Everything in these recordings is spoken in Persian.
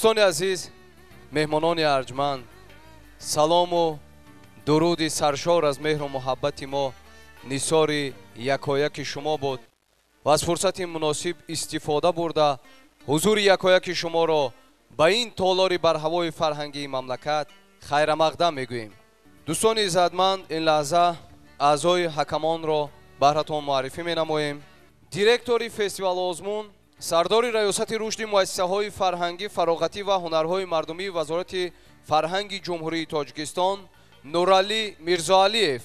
دوستان عزیز، مهمانان ارجمند، سلام و درود سرشار از مهر و محبت ما نثار یکایک شما بود و از فرصت مناسب استفاده برده حضور یکایک شما را به این تالار بر هوای فرهنگی مملکت خیر مقدم میگوییم. دوستان عزتمند، این لحظه اعضای حکمان را براتون معرفی مینماییم. دیرکتوری فستیوال آزمون، سرداری ریاست رشد مؤسسه‌های فرهنگی، فراغتی و هنرهای مردمی وزارت فرهنگ جمهوری تاجیکستان نورعلی میرزاعلیف،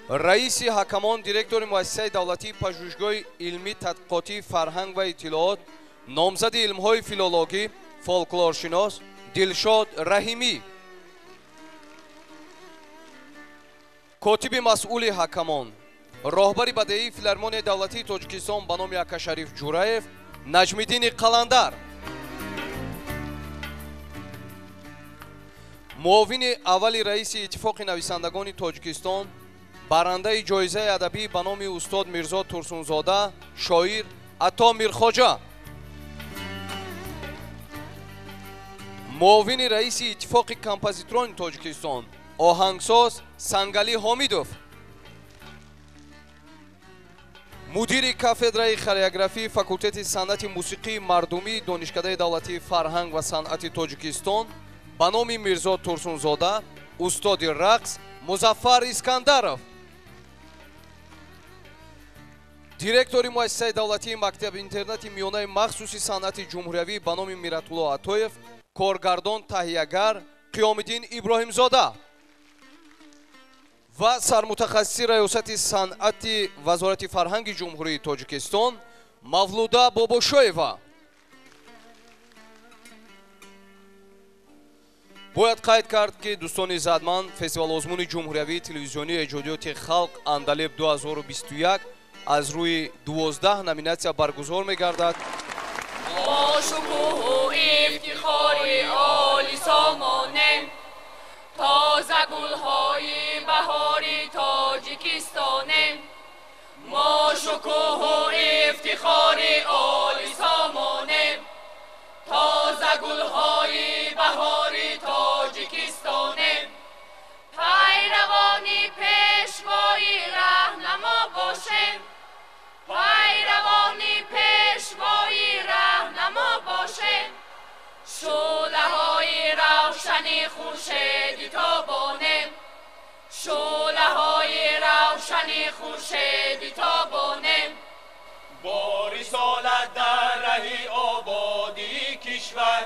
رئیس حکمان دیرکتور مؤسسه دولتی پژوهشگاه علمی تحقیقاتی فرهنگ و اطلاعات، نامزد علم‌های فیلولوژی فولکلورشناس دلشاد رحیمی، کاتب مسئول حکمان راهبر بدهی فیلارمونی دولتی تاجیکستان به نام یکاشریف جوراєв نجم‌الدین قلندر، معاون اول رئیس اتفاق نویسندگان تاجیکستان، برنده جایزه ادبی به نام استاد میرزا ترسونزاده، شاعر عطا میرخواجه، معاون رئیس اتفاق کمپوزیتوران تاجیکستان، آهنگساز سنگلی حامیدوف، مدیر کافدرای خореوگرافی فاکولتت صنعت موسیقی مردمی دانشکده دولتی فرهنگ و صنعت تاجیکستان به نام میرزا ترسونزاده، استاد رقص مظفر اسکندرов، دیرکتور مؤسسه دولتی مکتب اینترنت میانه مخصوصی صنعت جمهوری به نام میرات‌الله عطوєв، کارگردان تهیه‌گر قیام‌الدین ابراهیمزاده و سرمتخصص ریاست صنعت وزارت فرهنگ جمهوری تاجیکستان مولوده باباشویeva. باید قید کرد که دوستان عزتمند، فستیوال آزمون جمهوری تلویزیونی ایجادیات خلق اندلیب 2021 از روی 12 نامیناسیون برگزار می‌گردد. ما شکوه و افتخار عالی سامانه، تازه گل‌های بهاری تاجیکستانه. ما شکوه و افتخار عالی سامانه، تازه گل‌های بهاری تاجیکستانه. پیروانی پیشوای راهنما باشیم، پیروانی پیشوای راهنما باشیم. شعله‌های روشنی خورشیدی تابانه، شعله‌های روشنی خورشیدی تابانه. با رسالت در ره آبادی کشور،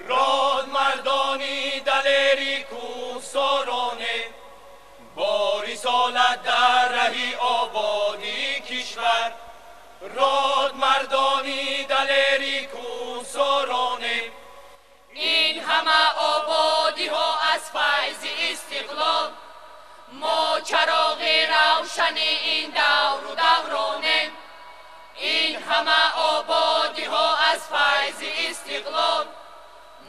راد مردانی دلیری کوهسارانه. با رسالت در ره آبادی کشور، راد مردانی دلیری کوهسارانه. این همه آبادی ها از فیض استقلال، ما چراغ روشن این دور و دورانه. این همه آبادی ها از فیض استقلال،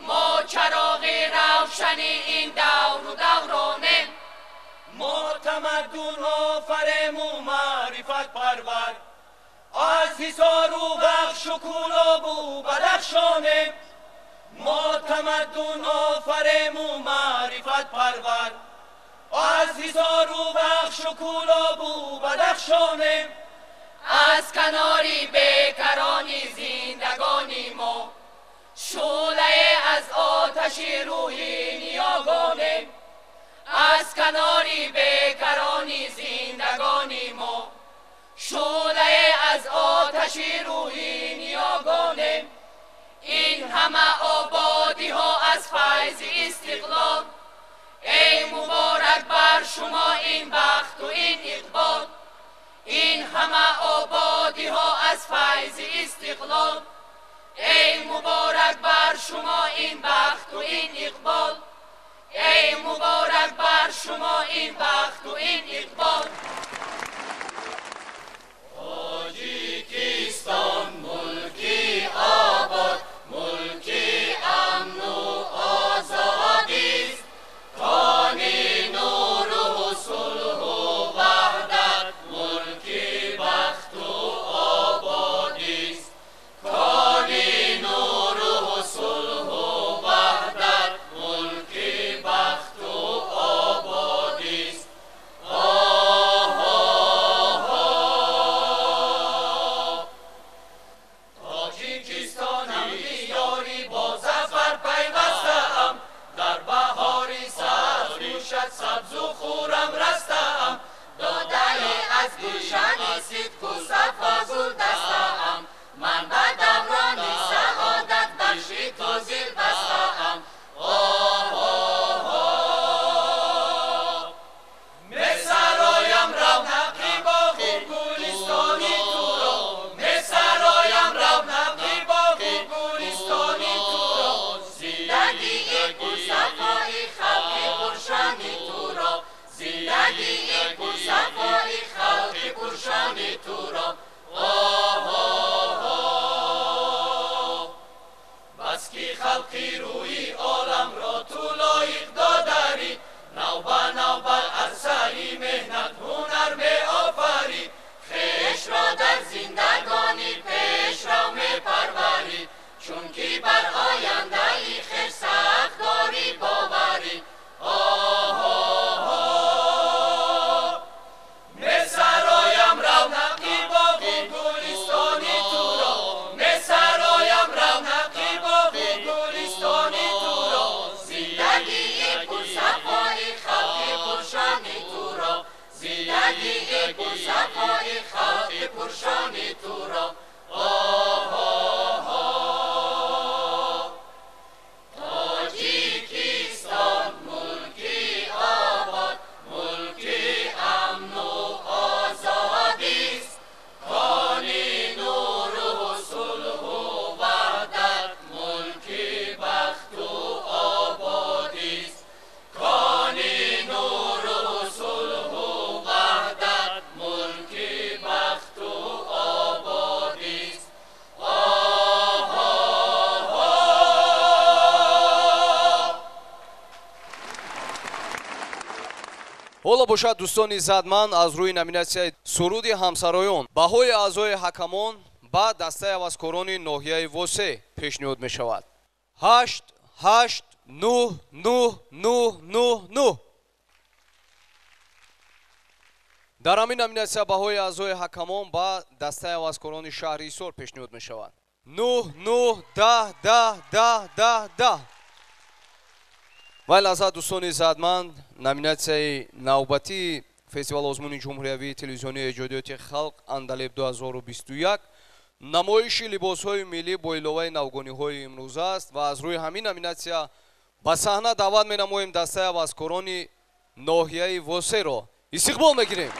ما چراغ روشن این دور و دورانه. ما تمدن آفرین و معرفت پرور، از حصار و بخش و کولاب و بدخشانه. ما تمدن آفرین و معرفت پرور، از حصار و بخش و کولاب و بدخشانه. از کناری بیکرانی زندگانی ما، شعله از آتش روحی نیاگانه. از کناری بیکرانی زندگانی ما، شعله از آتش روحی نیاگانه. این همه آبادی ها از فیض استقلال، ای مبارک بر شما این بخت و این اقبال. این همه آبادی ها از فیض استقلال، ای مبارک بر شما این بخت و این اقبال. ای مبارک بر شما این بخت و این اقبال. تاجیکستان ملکی آباد، ملکی امن و آزادی است. کان نور و صلح و وحدت، ملکی بخت و آبادی سبز و خورم رستم داده از گلشن صدق و صفا گل دستم من به دوران سعادت بخشی تو زیر بستم می سرایم رونقی باغ و گلستانی تو را می سرایم رونقی باغ و گلستانی تو را زندگی گل صفای خلق پرشانی تو را زندگی گل صفای خلق پرشانی تو را بس کی خلقی روی عالم را تو لایق دادری نو به نو بر عرصه مهنت هنر می آفری خویش را در زندگانی پیش رو می پروری چون که بر آینده ای خویش سخت داری باوری می سرایم رونقی باغ و گلستانی تو را می سرایم رونقی باغ و گلستانی تو را زندگی گل صفای خلق پرشانی تو را زندگی گل صفای خلق پرشانی تو را تاجیکستان ملکی آباد ملکی امن و آزادی است کانی نور و صلح و وحدت ملکی بخت و آبادی است کانی نور و صلح و وحدت ملکی بخت و آبادی است ҳоло бошад дӯстони иззатманд аз рӯи номинатсияи суруди ҳамсароён баҳои аъзои ҳакамон ба дастаи ҳаваскорони ноҳияи восе пешниҳод мешавад. 8 8 9 9 9 9 9 дар ҳамин номинатсия баҳои аъзои ҳакамон ба дастаи ҳаваскорони шаҳри ҳисор пешниҳод мешавад. 9 9 10 10 10 10 10 вай лаззат дӯстони иззатманд номинатсияи навбатии фестивал озмуни ҷумҳуриявии телевизионии эҷодиёти халқ андалеб 2021 намоиши либосҳои миллӣ бо иловаи навгониҳои имрӯза аст ва аз рӯи ҳамин номинатсия ба саҳна даъват менамоем дастаи ҳаваскорони ноҳияи восеро истиқбол мегирем.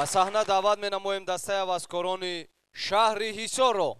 ба саҳна даъват менамоем дастаи авазкорони шаҳри ҳисорро.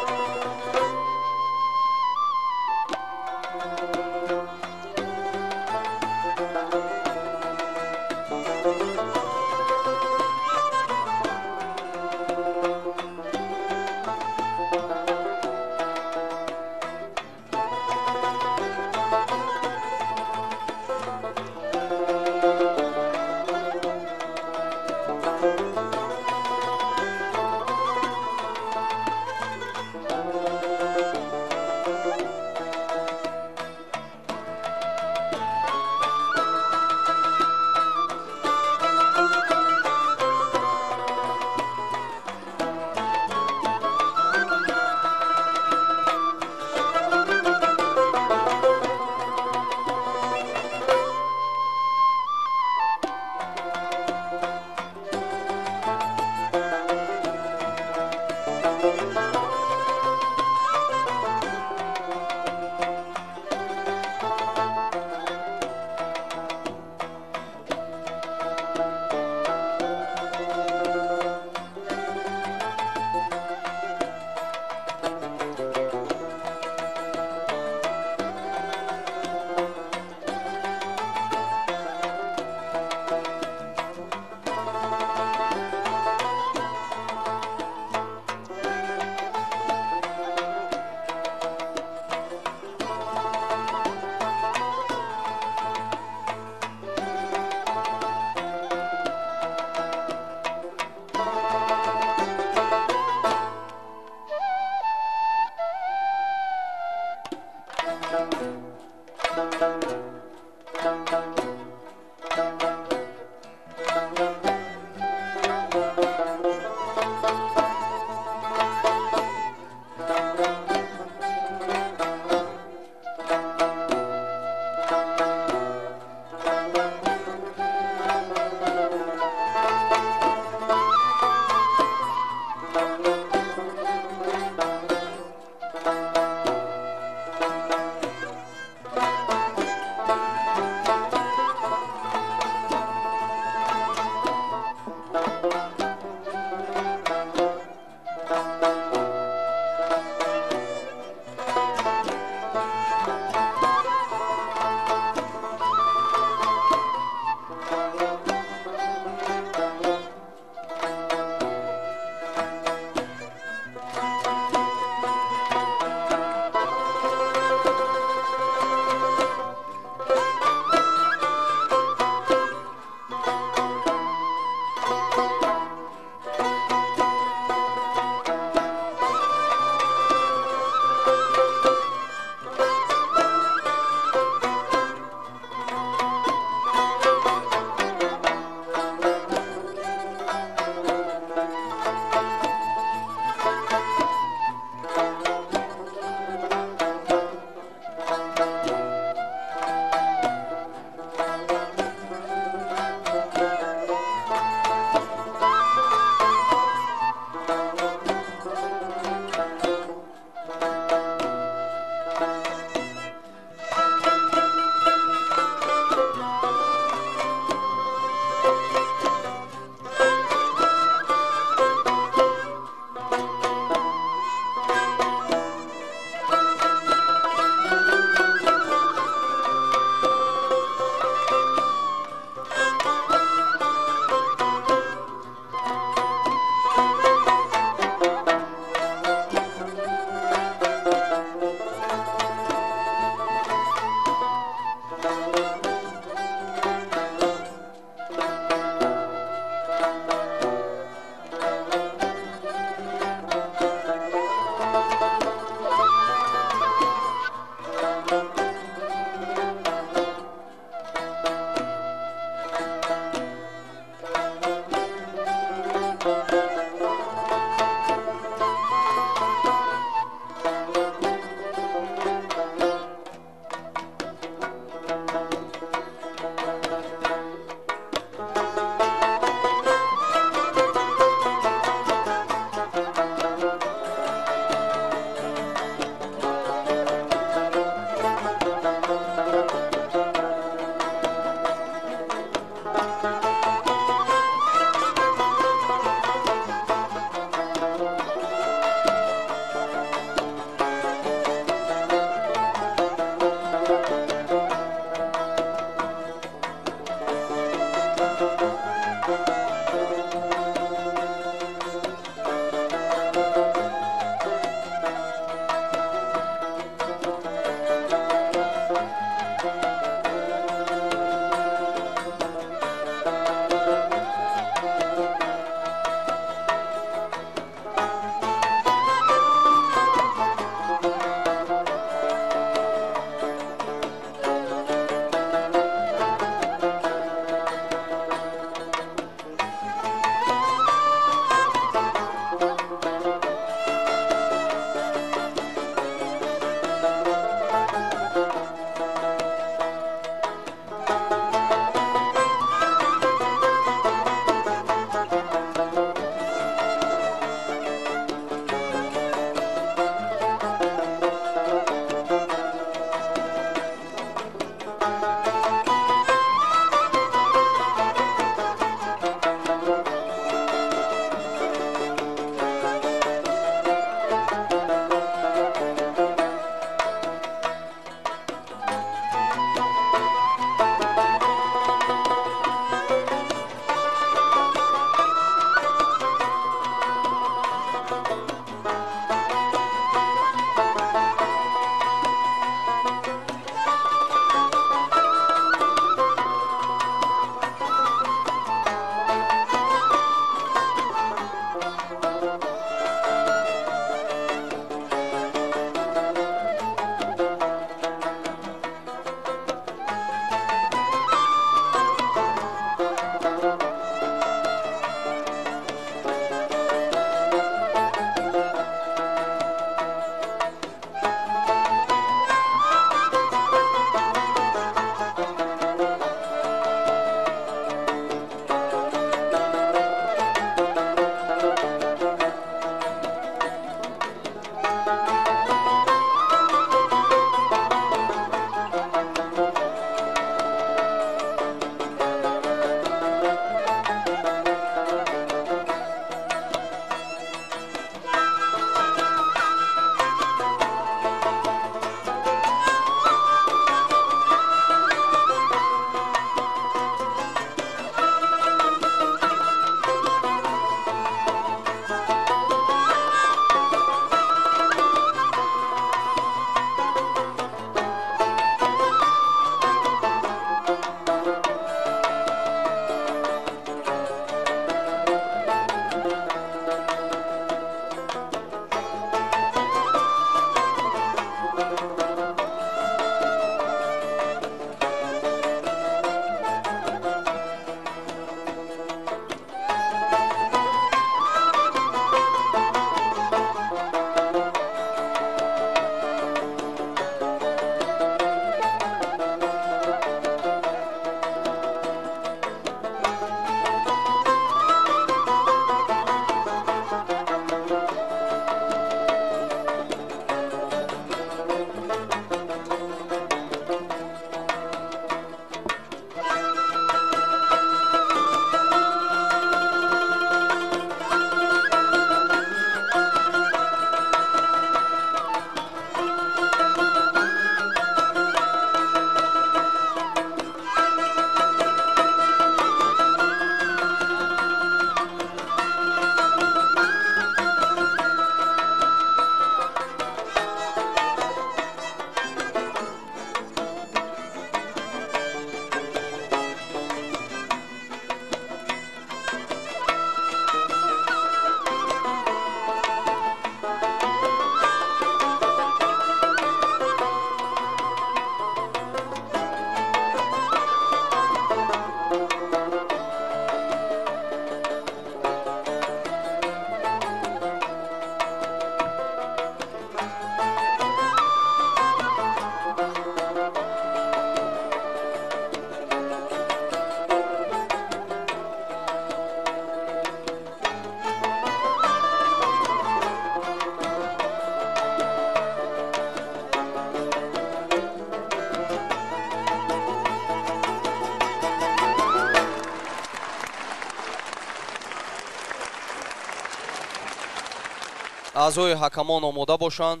аъзои ҳакамон омода бошанд,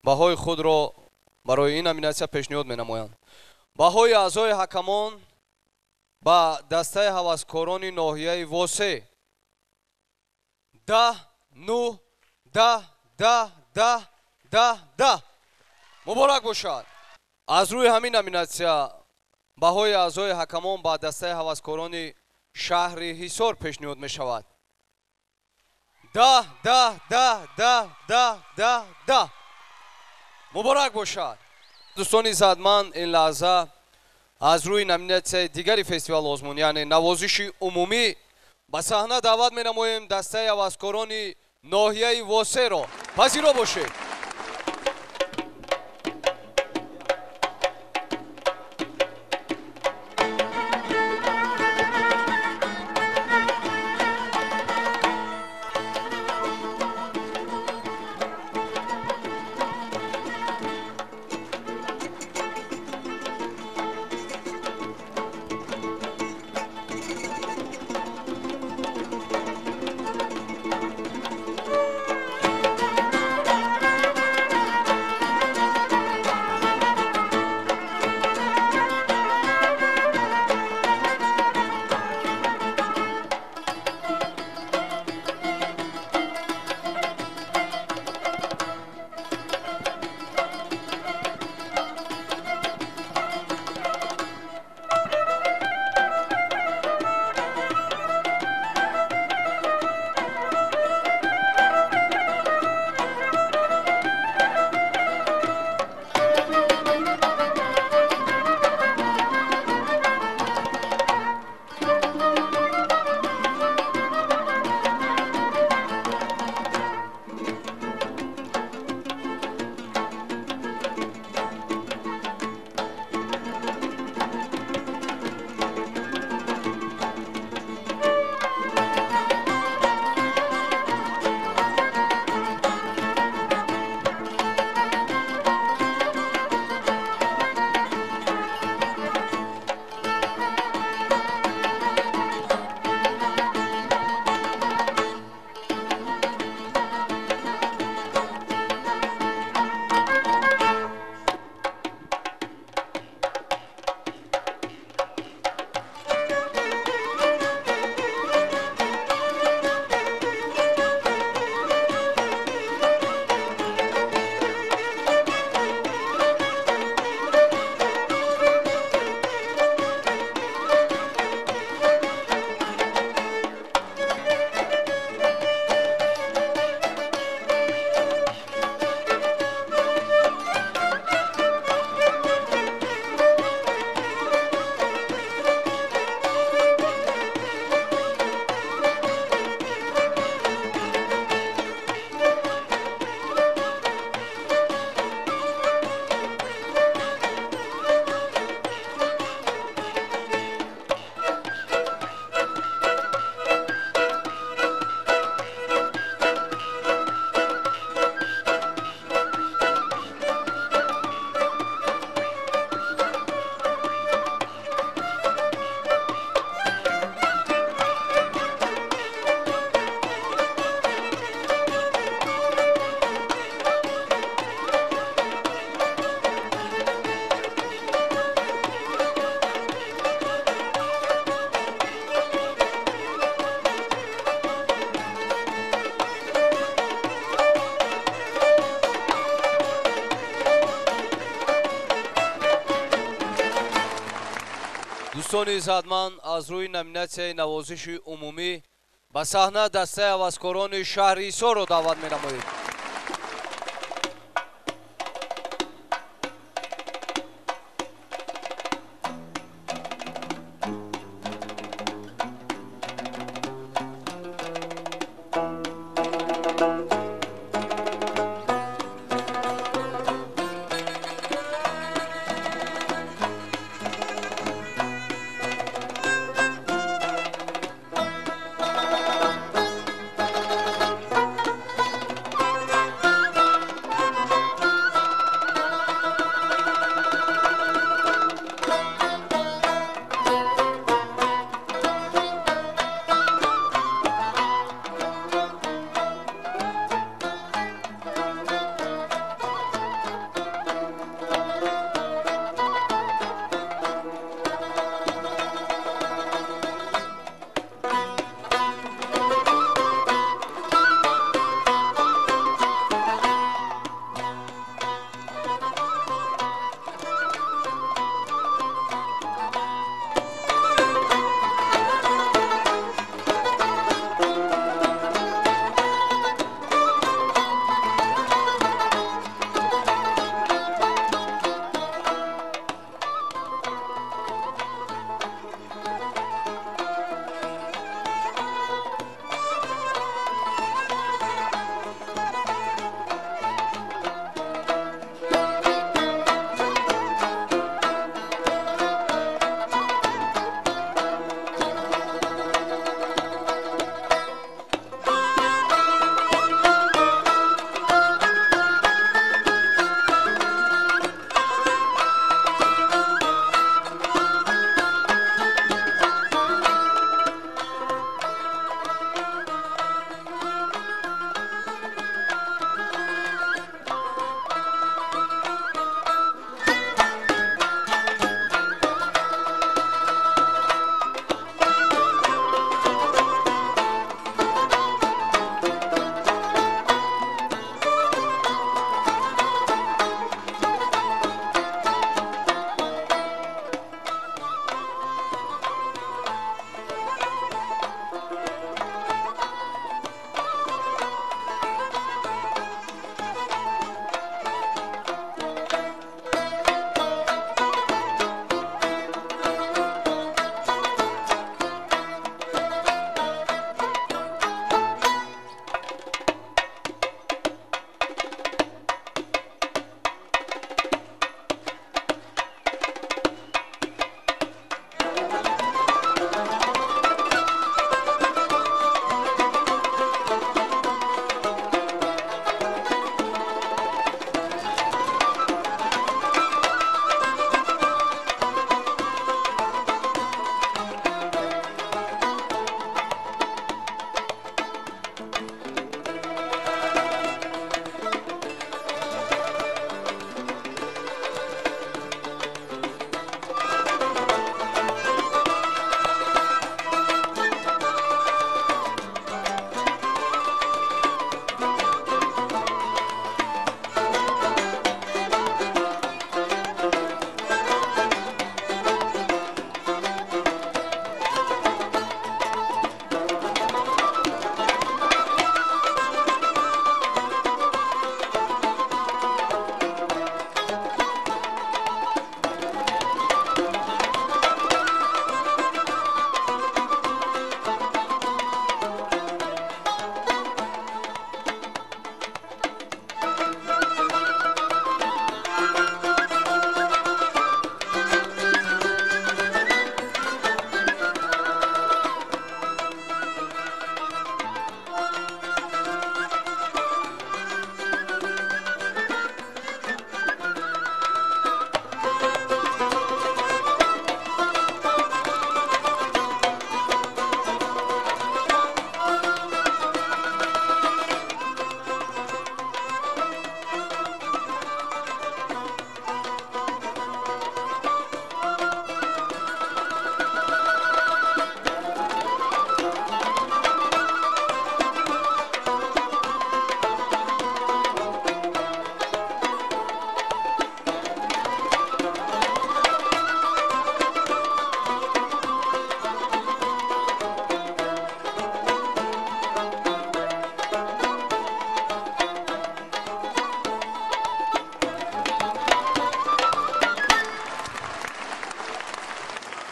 баҳои худро барои ин номинатсия пешниҳод менамоянд. баҳои аъзои ҳакамон ба дастаи ҳаваскорони ноҳияи восе 10 9 10 10 10 10 10 муборак бошад. аз рӯи ҳамин номинатсия баҳои аъзои ҳакамон ба дастаи ҳаваскорони шаҳри ҳисор пешниҳод мешавад. 10 10 10 10 10 10 10 муборак бошад. дӯстони иззатманд, ин лаҳза аз рӯи номинатсияи дигари фестивал озмун, яъне навозиши умумӣ, ба саҳна даъват менамоем дастаи ҳаваскорони ноҳияи восеро. пазиро бошед. дӯстони иззатманд, аз рӯи номинатсияи навозиши умумӣ ба саҳна дастаи ҳаваскорони шаҳри ҳисорро даъват менамоем.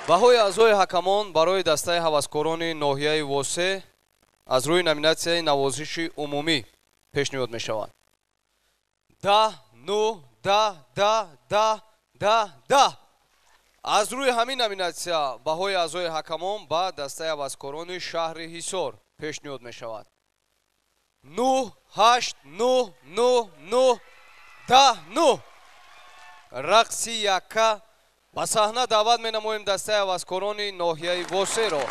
баҳои аъзои ҳакамон барои дастаи ҳаваскорони ноҳияи восе аз рӯи номинатсияи навозиши умумӣ пешниҳод мешавад. 10, 9, 10, 10, 10, 10, 10. аз рӯи ҳамин номинатсия баҳои аъзои ҳакамон ба дастаи ҳаваскорони шаҳри ҳисор пешниҳод мешавад. 9, 8, 9, 9, 9, 10, 9. рақси якка ба саҳна даъват менамоем дастаи ҳаваскорони ноҳияи восеро.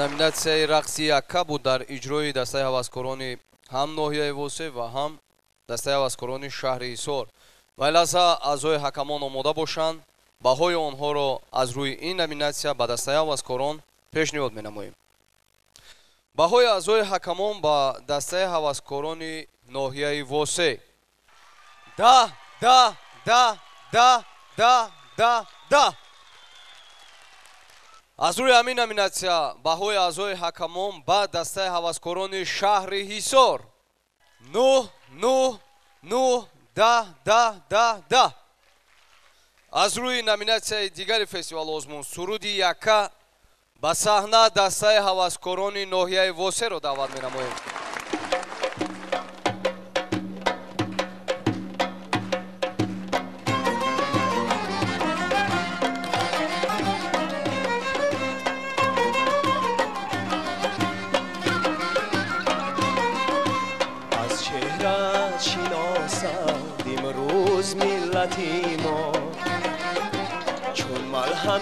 номинатсияи рақси якка буд дар иҷрои дастаи ҳаваскорони ҳам ноҳияи восе ва ҳам дастаи ҳаваскорони шаҳри ҳисор. вайлаза аъзои ҳакамон омода бошанд. баҳои онҳоро аз рӯи ин номинатсия ба дастаи ҳаваскорон пешниҳод менамоем. баҳои аъзои ҳакамон ба дастаи ҳаваскорони ноҳияи восе да да да да да да да. аз рӯи ҳамин номинатсия баҳои аъзои ҳакамон ба дастаи ҳаваскорони шаҳри ҳисор 9 9 9 да да да да. аз рӯи номинатсияи дигари фестивал озмун суруди якка ба саҳна дастаи ҳаваскорони ноҳияи восеро даъват менамоем. ملتی ما چون ملهم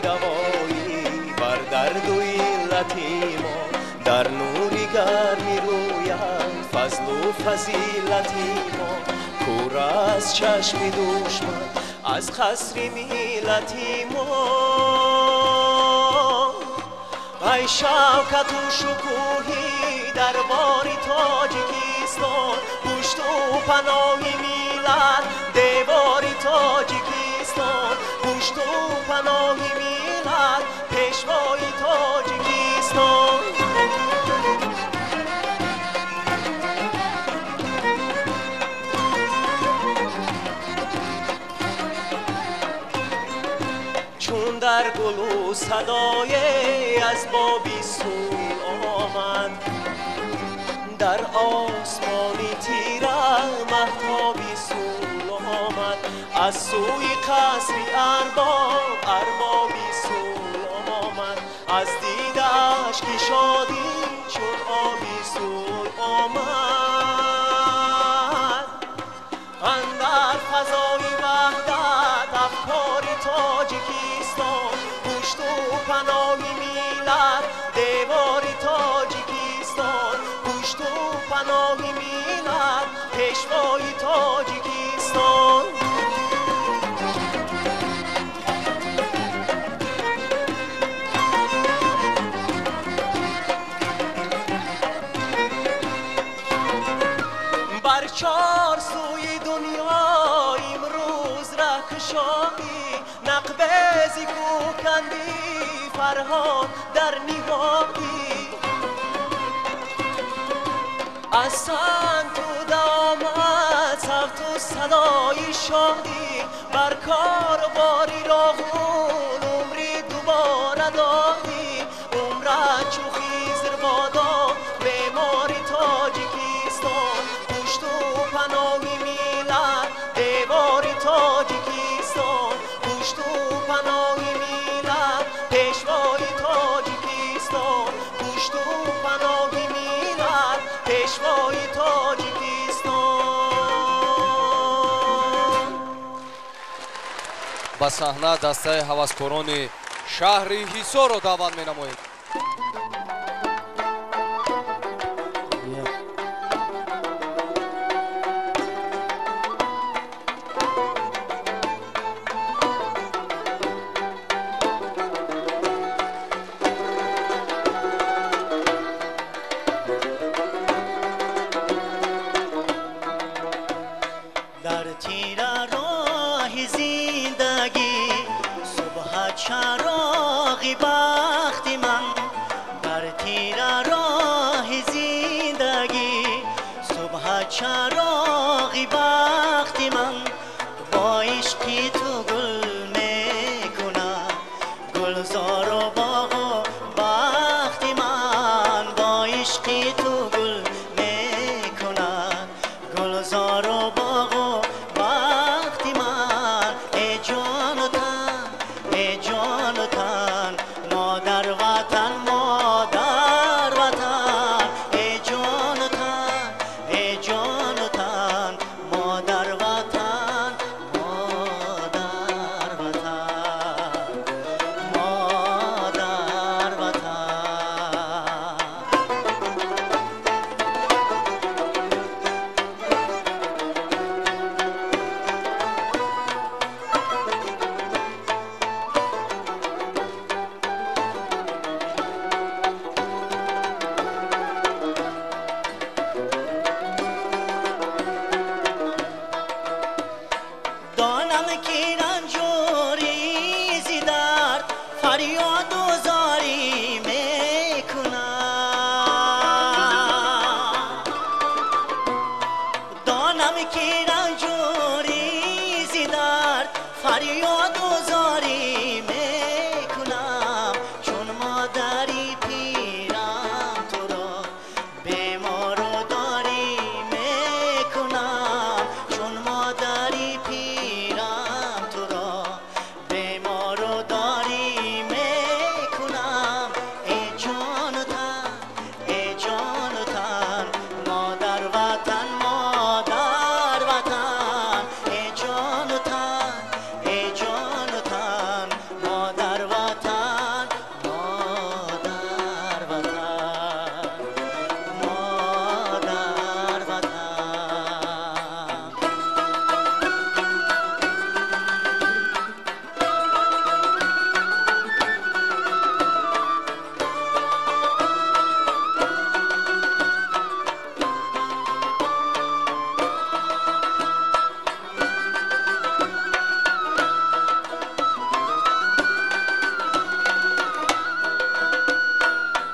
دوایی بر درد و علتی ما در نوری گرمی رویت فضل و فضیلتی ما کور از چشم دشمن از خسر ملتی ما ای شوکت و شکوهی دربار تاجیکستان پشت و پناه ملت دیوار تاجیکستان پشت و پناه ملت پیشوای تاجیکستان چون در گل و صدای از بابی سول آمد در آسمانی تیره مهتابی سول آمد از سوی قصری اربابی سول آمد از دیدش که شادی چون آبی سول آمد اندر فضای وحدت افکار تاجیکستان پشت و پناه ملت دیوار تاجیکستان پشت و پناه ملت پیشوای تاجیکستان بر چار سوی دنیا امروز رهکشانی نقبزی کوکندی فرهاد در نهادی از سنگ تو دامت صوت و صدای شادی بر کار و باری راغون عمری دوباره دادی عمرت چو خیزر بادا معماری تاجیکستان پشت و پناه ملت دیواری تاجیکستان پشت و پناه ملت پیشوای تاجیکستان پشت و پناه ملت پیشوای تاجیکستان. ба саҳна дастаи ҳаваскорони шаҳри ҳисорро даъват менамоем. در تیره راه زندگی صبح چراغی بخت من در تیره راه زندگی صبح چراغی بخت من با عشقی تو گل میکنم گلزار و باغ و بخت من با عشقی تو گل میکنم گلزار و باغ و بخت من ای جان و تن ای جان و تن مادر وطن مادر وطن ای جان و تن ای جان و تن مادر وطن مادر وطن مادر وطن غم کی رنجوری زیدار فریاد و زاری میکنم چون مادری پیرم تو را بیمار و داری میکنم چون مادری پیرم تو را بیمار و داری میکنم ای جان و تن ای جان و تن مادر وطن مادر وطن ای جان و تن ای جان و تن مادر وطن مادر وطن مادر وطن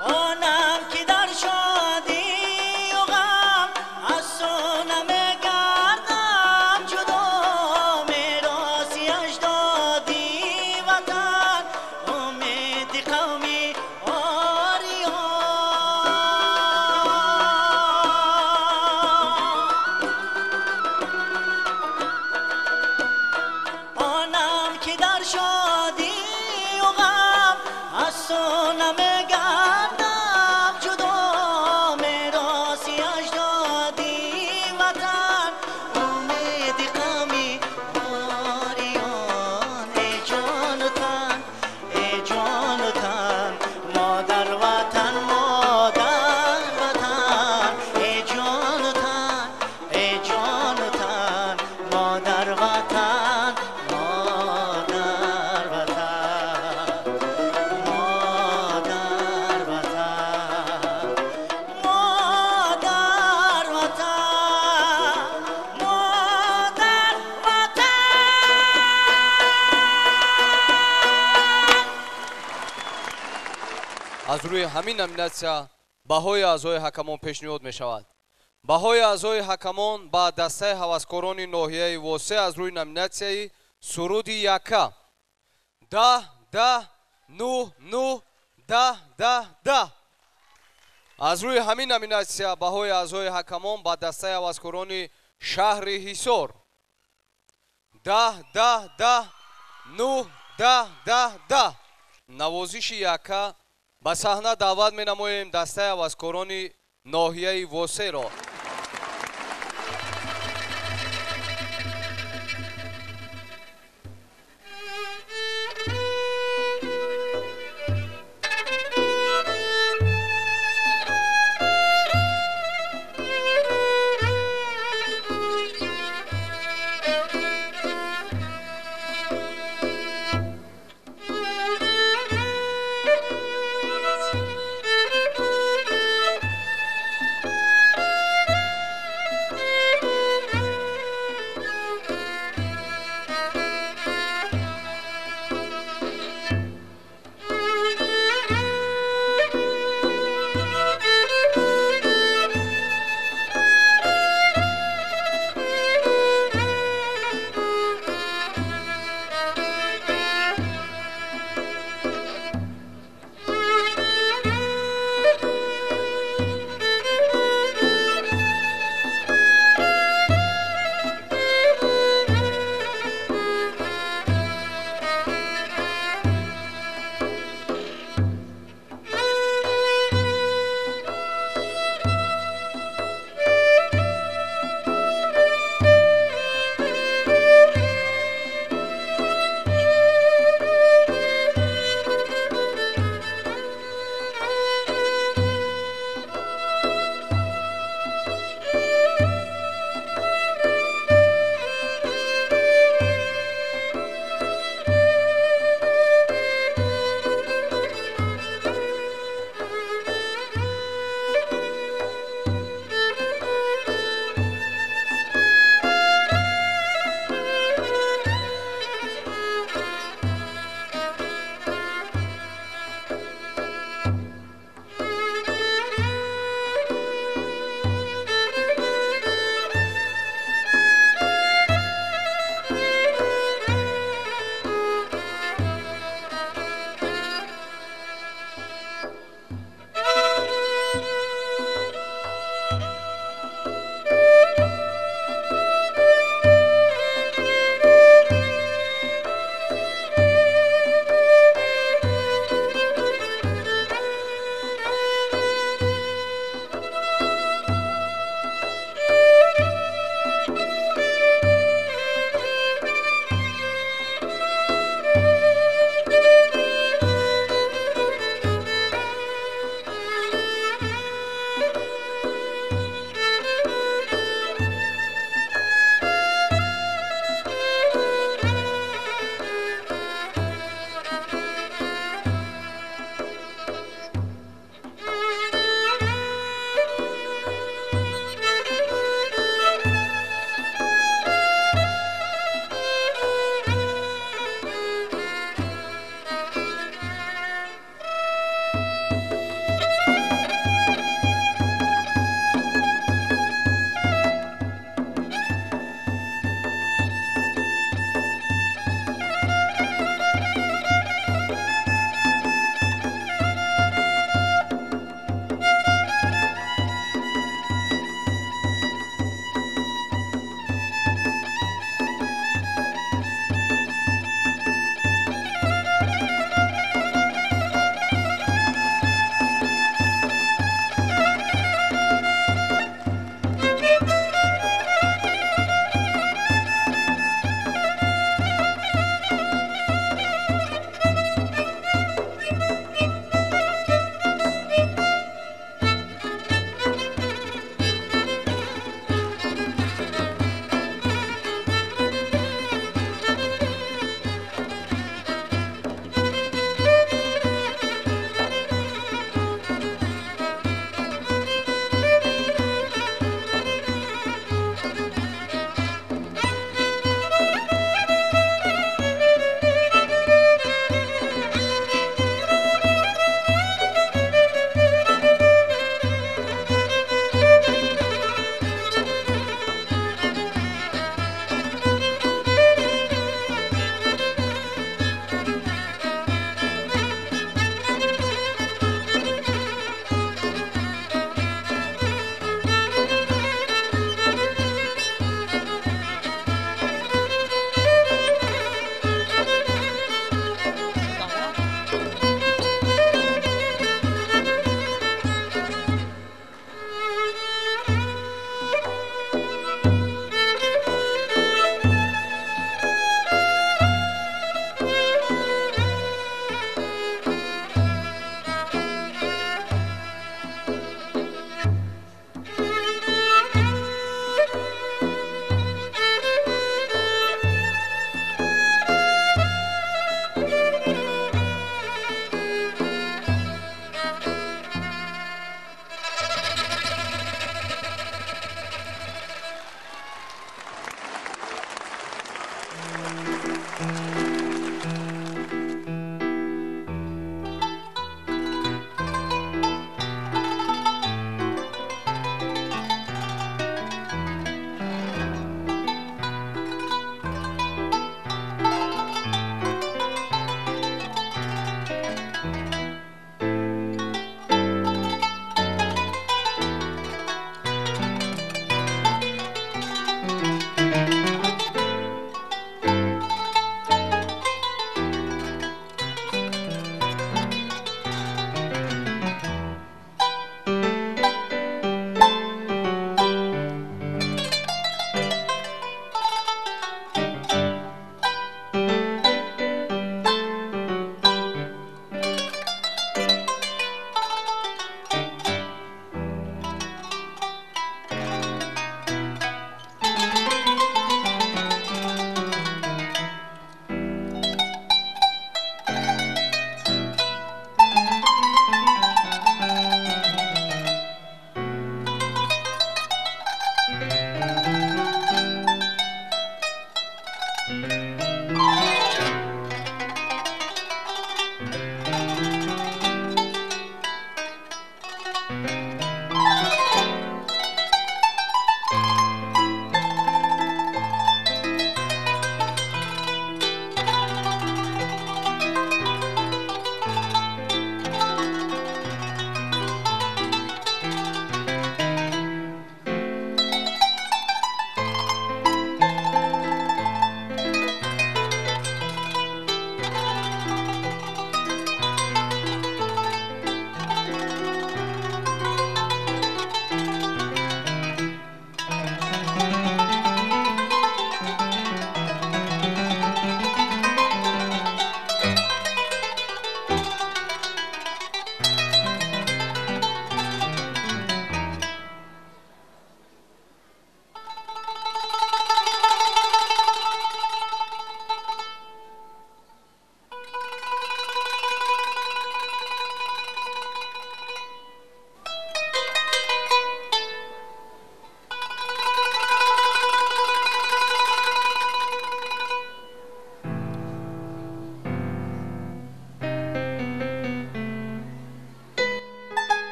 آنم که در شادی و غم از تو نمیگردم جدا میراثی اجدادی وطن امید قومی آنم که در شادی و غم از تو نمیگردم جدا میراثی اجدادی وطن امید قومی آریان ای جان و تن ای جان و تن مادر وطن مادر وطن ای جان و تن ای جان و تن مادر وطن مادر وطن مادر وطن مادر وطن مادر وطن. аз рӯи ҳамин номинатсия баҳои аъзои ҳакамон пешниҳод мешавад. баҳои аъзои ҳакамон ба дастаи ҳаваскорони ноҳияи восеъ аз рӯи номинатсияи суруди яка 10-10-9-9-10-10-10. аз рӯи ҳамин номинатсия баҳои аъзои ҳакамон ба дастаи ҳаваскорони шаҳри ҳисор 10-10-10-9-10-10-10. навозиши яка ба саҳна даъват менамоем дастаи ҳаваскорони ноҳияи восеъро.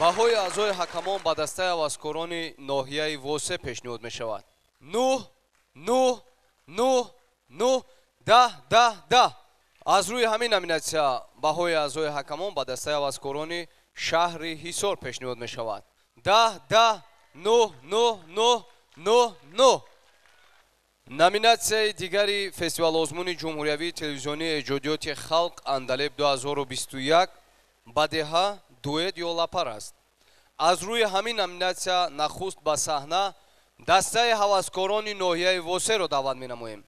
баҳои аъзои ҳакамон ба дастаи ҳаваскорони ноҳияи восе пешниҳод мешавад. 9, 9, 9, 9, 10, 10, 10. аз рӯи ҳамин номинатсия баҳои аъзои ҳакамон ба дастаи ҳаваскорони шаҳри ҳисор пешниҳод мешавад. 10, 10, 9, 9, 9, 9, 9. номинатсияи дигари фестивалозмуни ҷумҳуриявии телевизионии эҷодиёти халқ Андалеб 2021 бадеҳа, дуэт ё лапар аст. аз рӯи ҳамин номинатсия нахуст ба саҳна дастаи ҳаваскорони ноҳияи восеро даъват менамоем.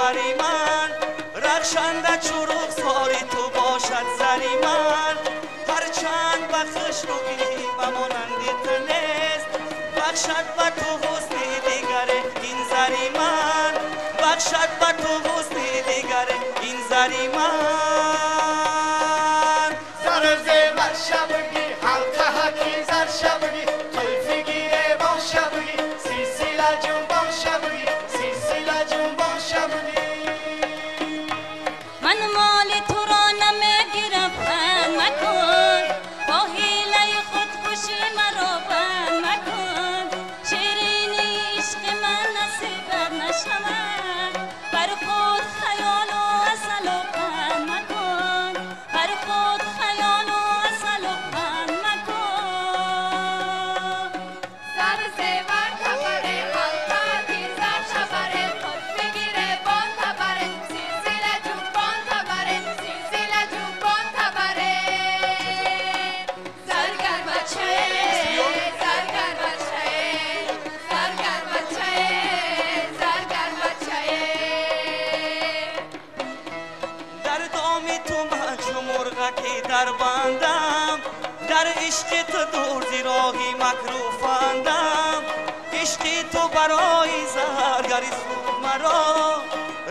گوهری من رخشنده چو رخسار تو باشد زری من هرچند بخش رو و مانند تو نیست بخشد به تو حسن دیگر این زری من بخشد به تو حسن دیگر این زری من زر زیور شبگی حلقه حکی زر شبگی قلفی گیره با شبگی سلسله جنبان شبگی سلسله جنبان شبگی من مال تو را نمیگیرم بند مکن با حیله خودکشی مرا بند مکن شیرینی عشق من نصیبت نشود بر خود خیال و عسل و بند مکن بر خود خیال و عسل و بند مکن زر زیور کبره حلقه کی زر شبره خود بگیره بان تبره سلسله جنبان تبره سلسله جنبان تبره زرگر بچه زرگر بچه زرگر بچه زرگر بچه در دامی تو من چو مرغکی در بندم در عشق تو دور زیراهی مکروفندم عشق تو برای زرگری سود مرا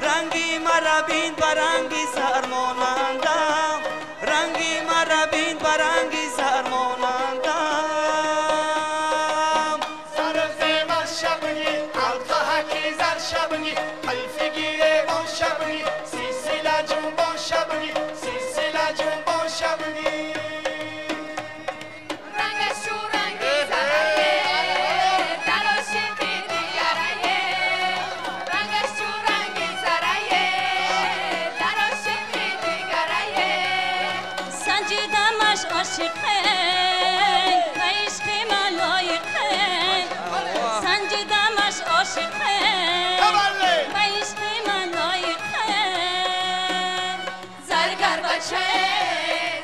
رنگی مرا بین برنگی زرمانندم رنگی مرا بین برنگی زرمانندم زر زیور شبگی حلقه حکی زر شبگی قلفی گیره با شبگی سلسله جنبان شبگی سلسله جنبان شبگی رنگش چو رنگی زرایه دلاشی خیلی یارایه رنگش چو رنگی زرایه دلاشی خیلی یارایه سنجیدمش عاشقه و عشق من لایقه سنجیدمش عاشقه و عشق من لایقه زرگر بچه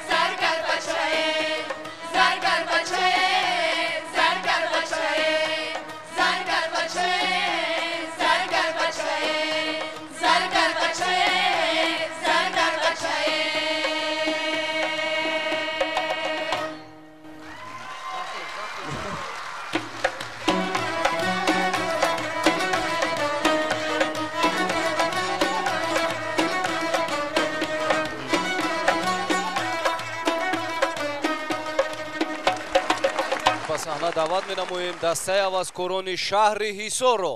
زرگر بچه زرگر بچه زرگر بچه زرگر بچه زرگر بچه زرگر بچه زرگر بچه ба саҳна даъват менамоем дастаи авазкорони шаҳри ҳисорро.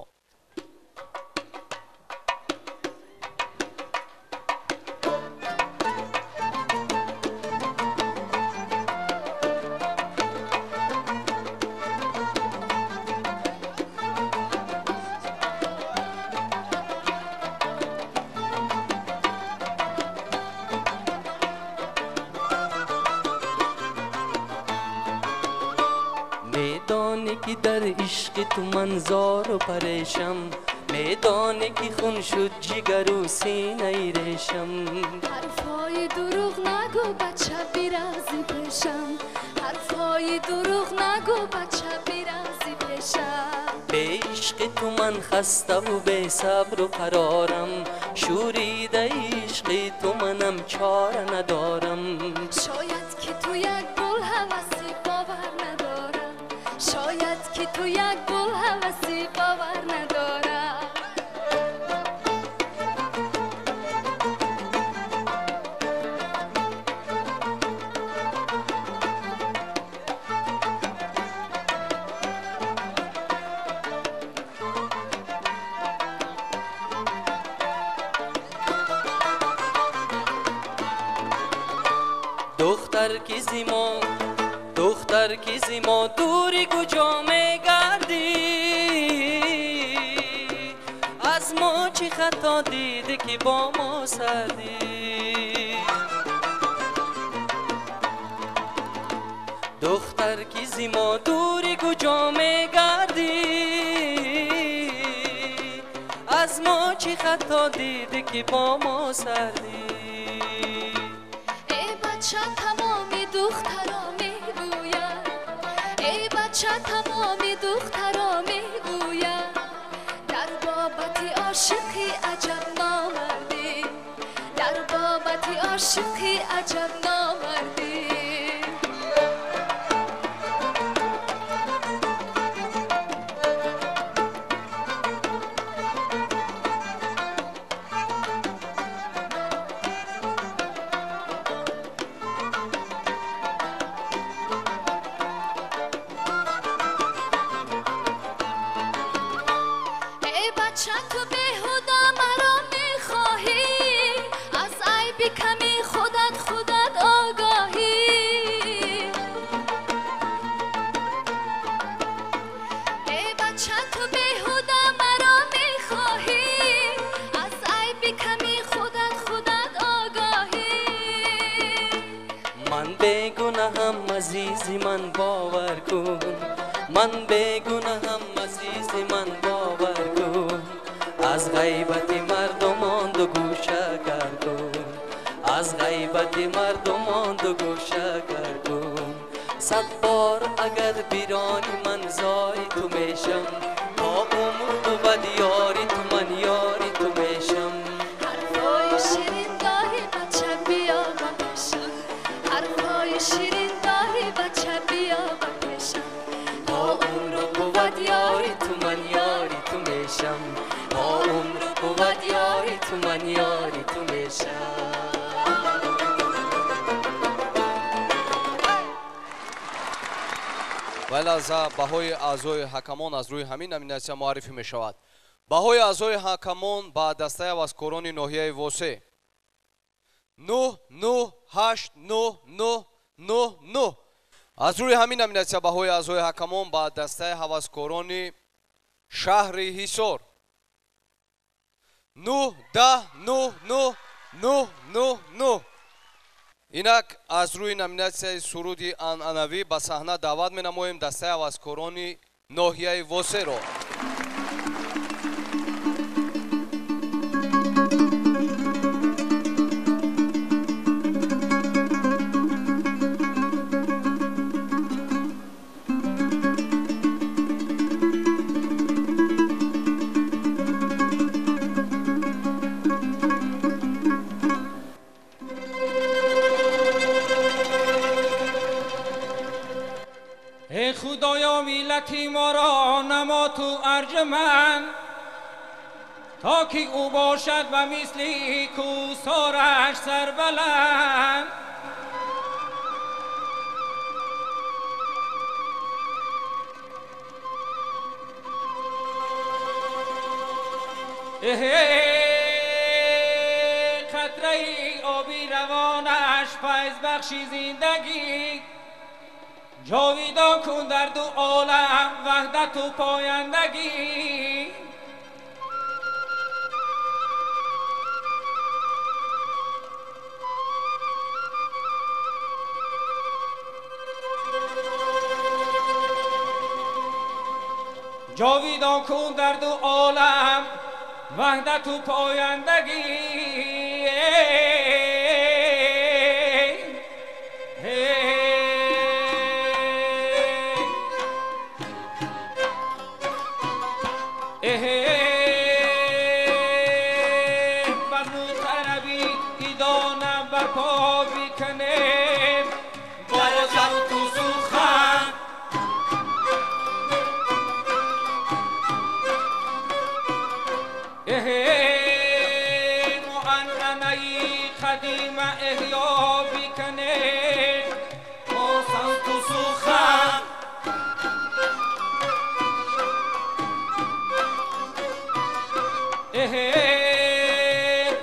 میدانی که در عشق تو من زار و پریشم میدانی که خون شد جگر و سینه ریشم حرفای دروغ نگو بچه بیرازی پیشم حرفای دروغ نگو بچه بیرازی پیشم به عشق تو من خسته و به صبر و قرارم شوریده عشق تو منم چاره ندارم شاید که تو یک گل هوسی باور ندارم شاید که تو یک گل هوسی باور ندارم دختر کی زیما دوری کجا میگردی از ما چی خطا دیده که با ما سردی دختر کی زیما دوری کجا میگردی از ما چی خطا دیده که با ما سردی ای بچه تمامی دخترا میگوید ای بچه تمامی دخترا میگوید در بابت عاشقی عجب نام عاشقی عجب نامردی ای بچه تو بیهودا مرا میخواهی از عیب کمی خودت آگاهی ای بچه تو بیهودا مرا میخواهی از عیب کمی خودت آگاهی من بیگناهم عزیزی من باور کن من بیگناهم عزیزی من باور کن از غیبت مردمان دو گوشه کر کن از غیبت مردمان دو گوشه کر کن صد بار اگر بیرانی من زای تو میشم تا عمر بود یاری تو من یاری تو میشم حرفای شیرین داری بچه بیا بکشم حرفای شیرین داری بچه بیا بکشم تا عمر بود یاری تو من یاری تو میشم تا عمر بود یاری تو من یاری تو میشم вайлаза баҳои аъзои ҳакамон аз рӯи ҳамин номинатсия муаррифӣ мешавад. баҳои аъзои ҳакамон ба дастаи ҳаваскорони ноҳияи восе 9989999 аз рӯи ҳамин номинатсия баҳои аъзои ҳакамон ба дастаи ҳаваскорони шаҳри ҳисор 9109999 инак аз рӯи номинатсияи суруди анъанавӣ ба саҳна даъват менамоем дастаи ҳаваскорони ноҳияи восеро. ای خدایا ملتی ما را نما تو ارجمند تا که او باشد و مثلی کوسارش سربلند قطره آبی روانش فیض بخشی زندگی جاویدان کن در دو عالم وحدت و پایندگی جاویدان کن در دو عالم وحدت و پایندگی بر مطربی ایدانم بر پا بیکنه بازم تو سوخن معنعنهی قدیم احیا بیکنه بازم تو سوخن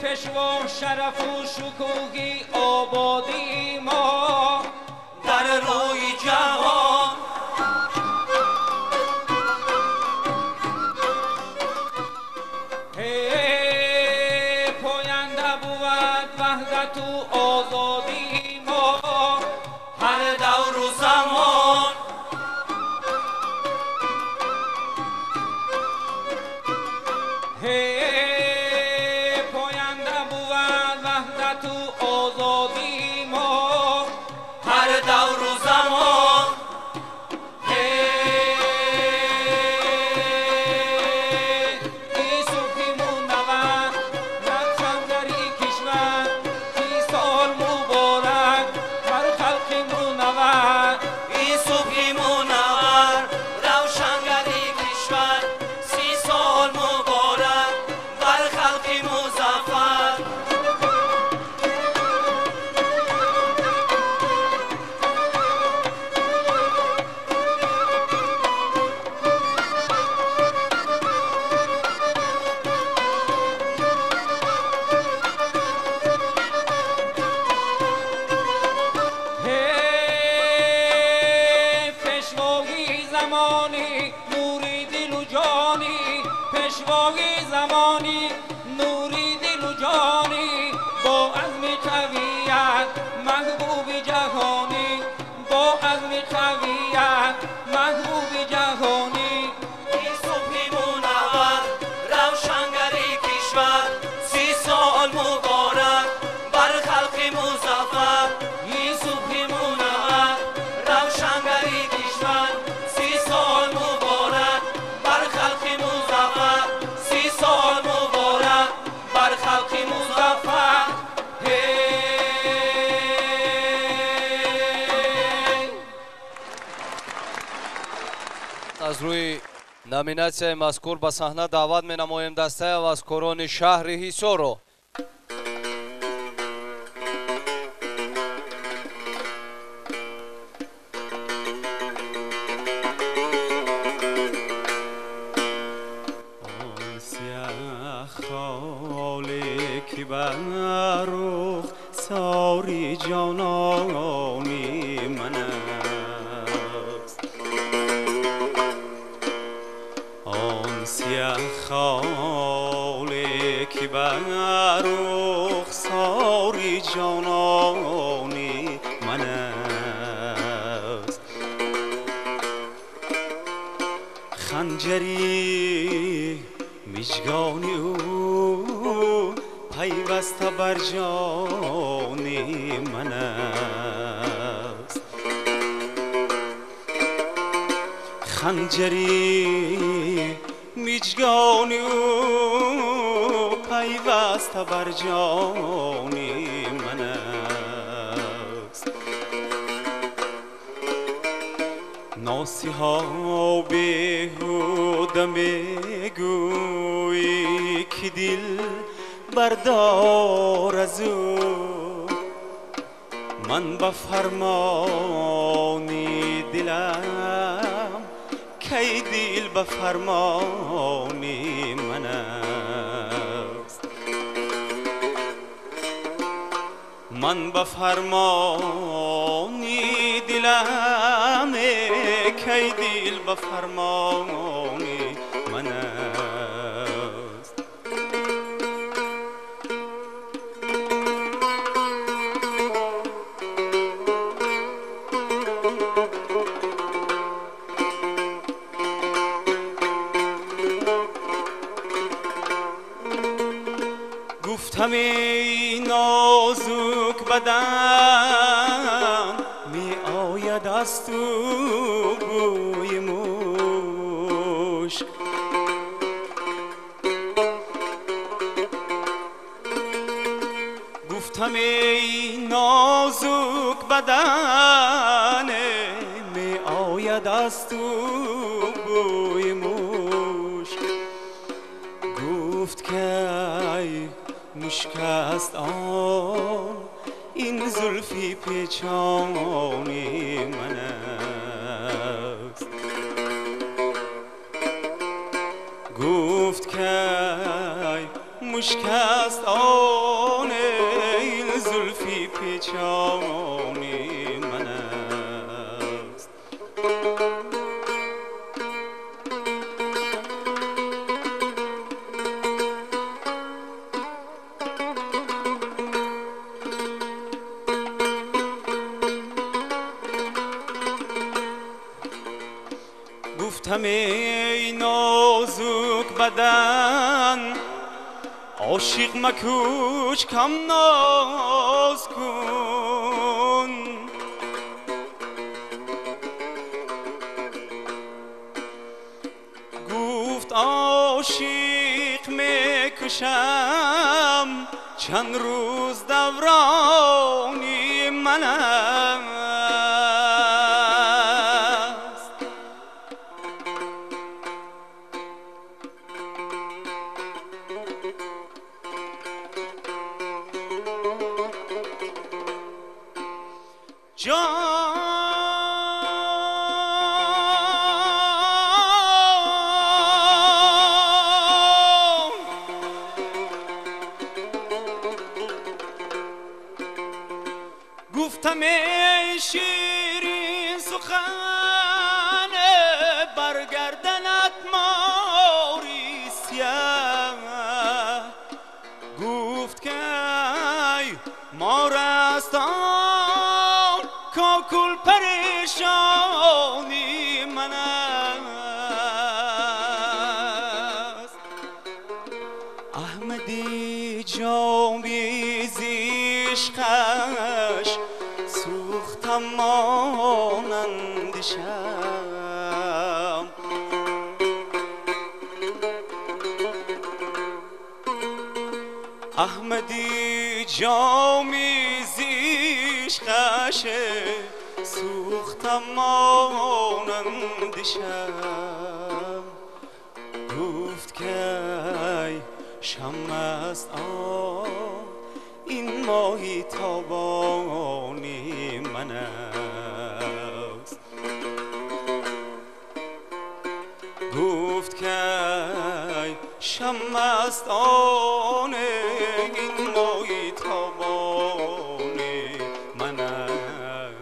پشوا شرف و شکوهی آبادی ما در روی جهان پاینده بود وحدت و آزادی ما هر دور و زمان پاینده بود وحدت و آزادی زمانی نوری دل و جانی پیشوای زمانی نوری دل و جانی با عزم قویت محبوب جهانی با عزم قویت محبوب جهانی این صبح منور روشنگری کشور 30 سال مبارک بر خلق مظفر این صبح منور روشنگری کشور 30 سال مبارک بر خلق مظفر 30 سال مبارک بر خلق مظفر از روی номинация мазкур ба саҳна даъват менамоем дастаи авазкорони шаҳри ҳисорро. که بر رخ ساری جانانی من است آن سیه خاله که بر رخ ساری جانانی من است خنجری مژگانی او پیوسته بر جان من است خنجری مژگان او پیوسته بر جان من است ناصحا بیهوده میگویی که دل بردار از او من به فرمانی دلم کی دل به فرمانی من است من به فرمانی دلم کی دل به فرمانی من است گفتم ای نازک بدن می آید از تو بوی مشک گفتم ای نازک بدن می آید از تو بوی مشک گفت که مشک است آن این زلفی پیچانی من است گفت که مشک است آن این زلفی پیچانی من است گفتم ای نازک بدن عاشق مکوش کم ناز کن گفت عاشق میکشم چند روز دورانی منم گفتم ای شیرین سخن بر گردنت ماری سیاه گفت که ای مار است آن کاکل پریشانی من است احمدی جامی زیشقش سوختم مانند شم احمدی جامی زیشقش سوختم مانند شم گفت که ای شم است این ماهی تابانی من است گفت که ای شم است آن این ماهی تابانی من است.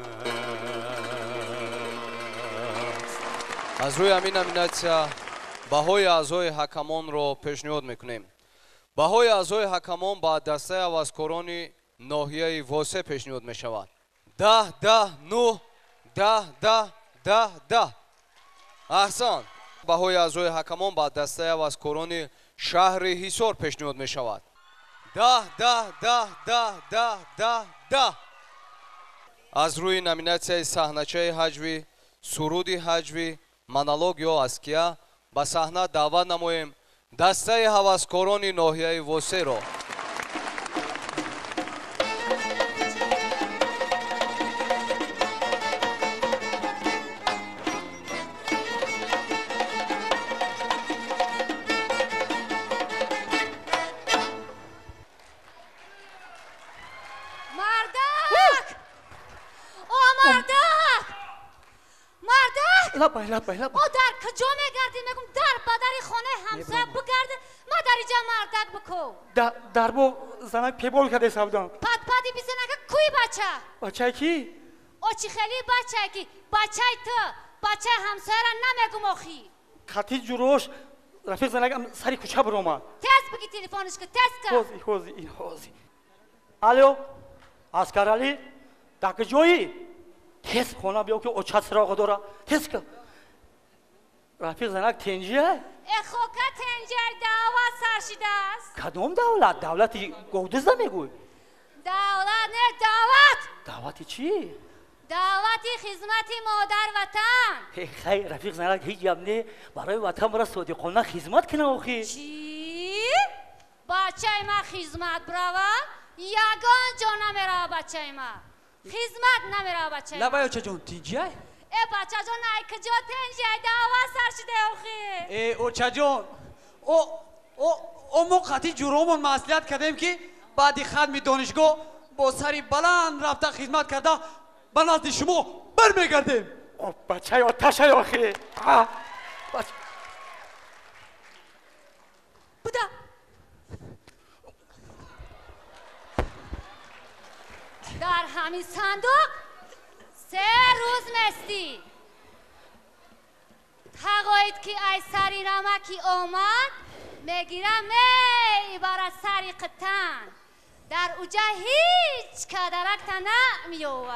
از روی همین номинация баҳои аъзои ҳакамонро пешниҳод мекунем. баҳои аъзои ҳакамон ба дастаи ҳаваскорони ноҳияи восе пешниҳод мешавад. 10 10 9 10 10 10 10 аҳсан. баҳои аъзои ҳакамон ба дастаи ҳаваскорони шаҳри ҳисор пешниҳод мешавад. 10 10 10 10 10 10 10 аз рӯи номинатсияи саҳначаи ҳаҷвӣ, суруди ҳаҷвӣ, монолог ё аския ба саҳна даъват намоем дастаи ҳаваскорони ноҳияи восеро. لبای او در کجا میگردی؟ میگم در بدری خانه همسایه بگرده ما در اینجا مردک بکو در بو زنک پیبول کرده سودان پد پدی بیزنه که کوی بچه؟ بچه کی؟ او چی خیلی بچه کی؟ بچه تو بچه همسایه را نمیگم آخی خطی جروش رفیق زنک سری کوچه بروما تست بگی تلفنش که تست که حوزی الو اسکر علی در کجایی؟ تست خونه بیاو که اوچه سراغ داره تست که رفیق زنک تنجیه؟ اخوکه تنجیه دعوت سرشیده است کدوم دولت؟ دولتی گودز نمیگوی؟ دولت نه دعوت دعوتی چی؟ دعوتی خدمتی مادر وطن خیر رفیق زنک هیچ یمنه برای وطن برای صادقانه خدمت کنه آخی چی؟ بچه ما خدمت برای یگان جا نمیره بچه ما خدمت نمیره بچه ما لبای اوچه جون تنجیه؟ ای بچه جون ای کجا تنجیه دعوت سرشیده آخی ای اوچه جون او موقتی جرومون مسئولیت کردیم که بعدی خدمی دانشگاه با سری بلند رفته خدمت کرده به نزد شما برمیگردیم بچه آتشه آخی بودا در همین صندوق 3 روز مستی تقاید که ای سری رمکی آمد میگیرم میبرد سری قطن در اوجه هیچ کدرکت نمیوه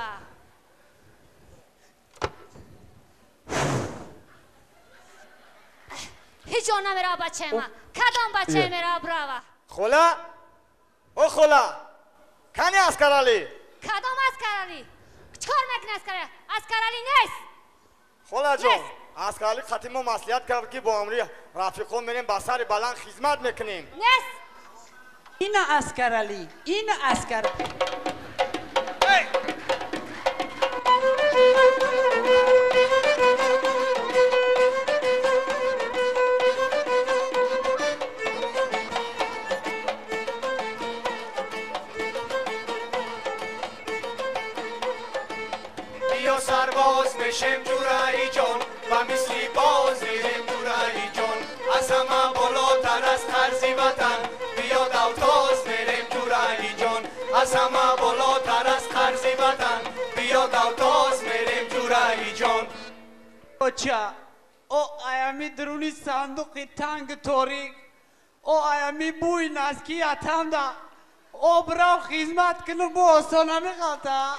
هیچ جا نمیره بچه ما کدام بچه میره براوه خولا او خولا کنی اسکرالی کدام اسکرالی چکار میکنی اسکرالی اسکرالی نیست خولا جون اسکرالی خطیمو مسئولیت کرد که با امری رفیقون میریم با سر بلند خدمت میکنیم نیست این اسکرالی این اسکرالی بیا سرباز بشیم جورایی جان و مثلی باز میریم جورایی جان از همه بالاتر از ترزی وطن بیا دوتاز میریم جورایی جان از همه بالاتر از ترزی وطن بیا دوتاز میریم جورایی جان اوچه او ایامی درونی صندوق تنگ تاریک او ایامی بوی نزکی اتم دا او برا خدمت کنم با آسانه میخواتا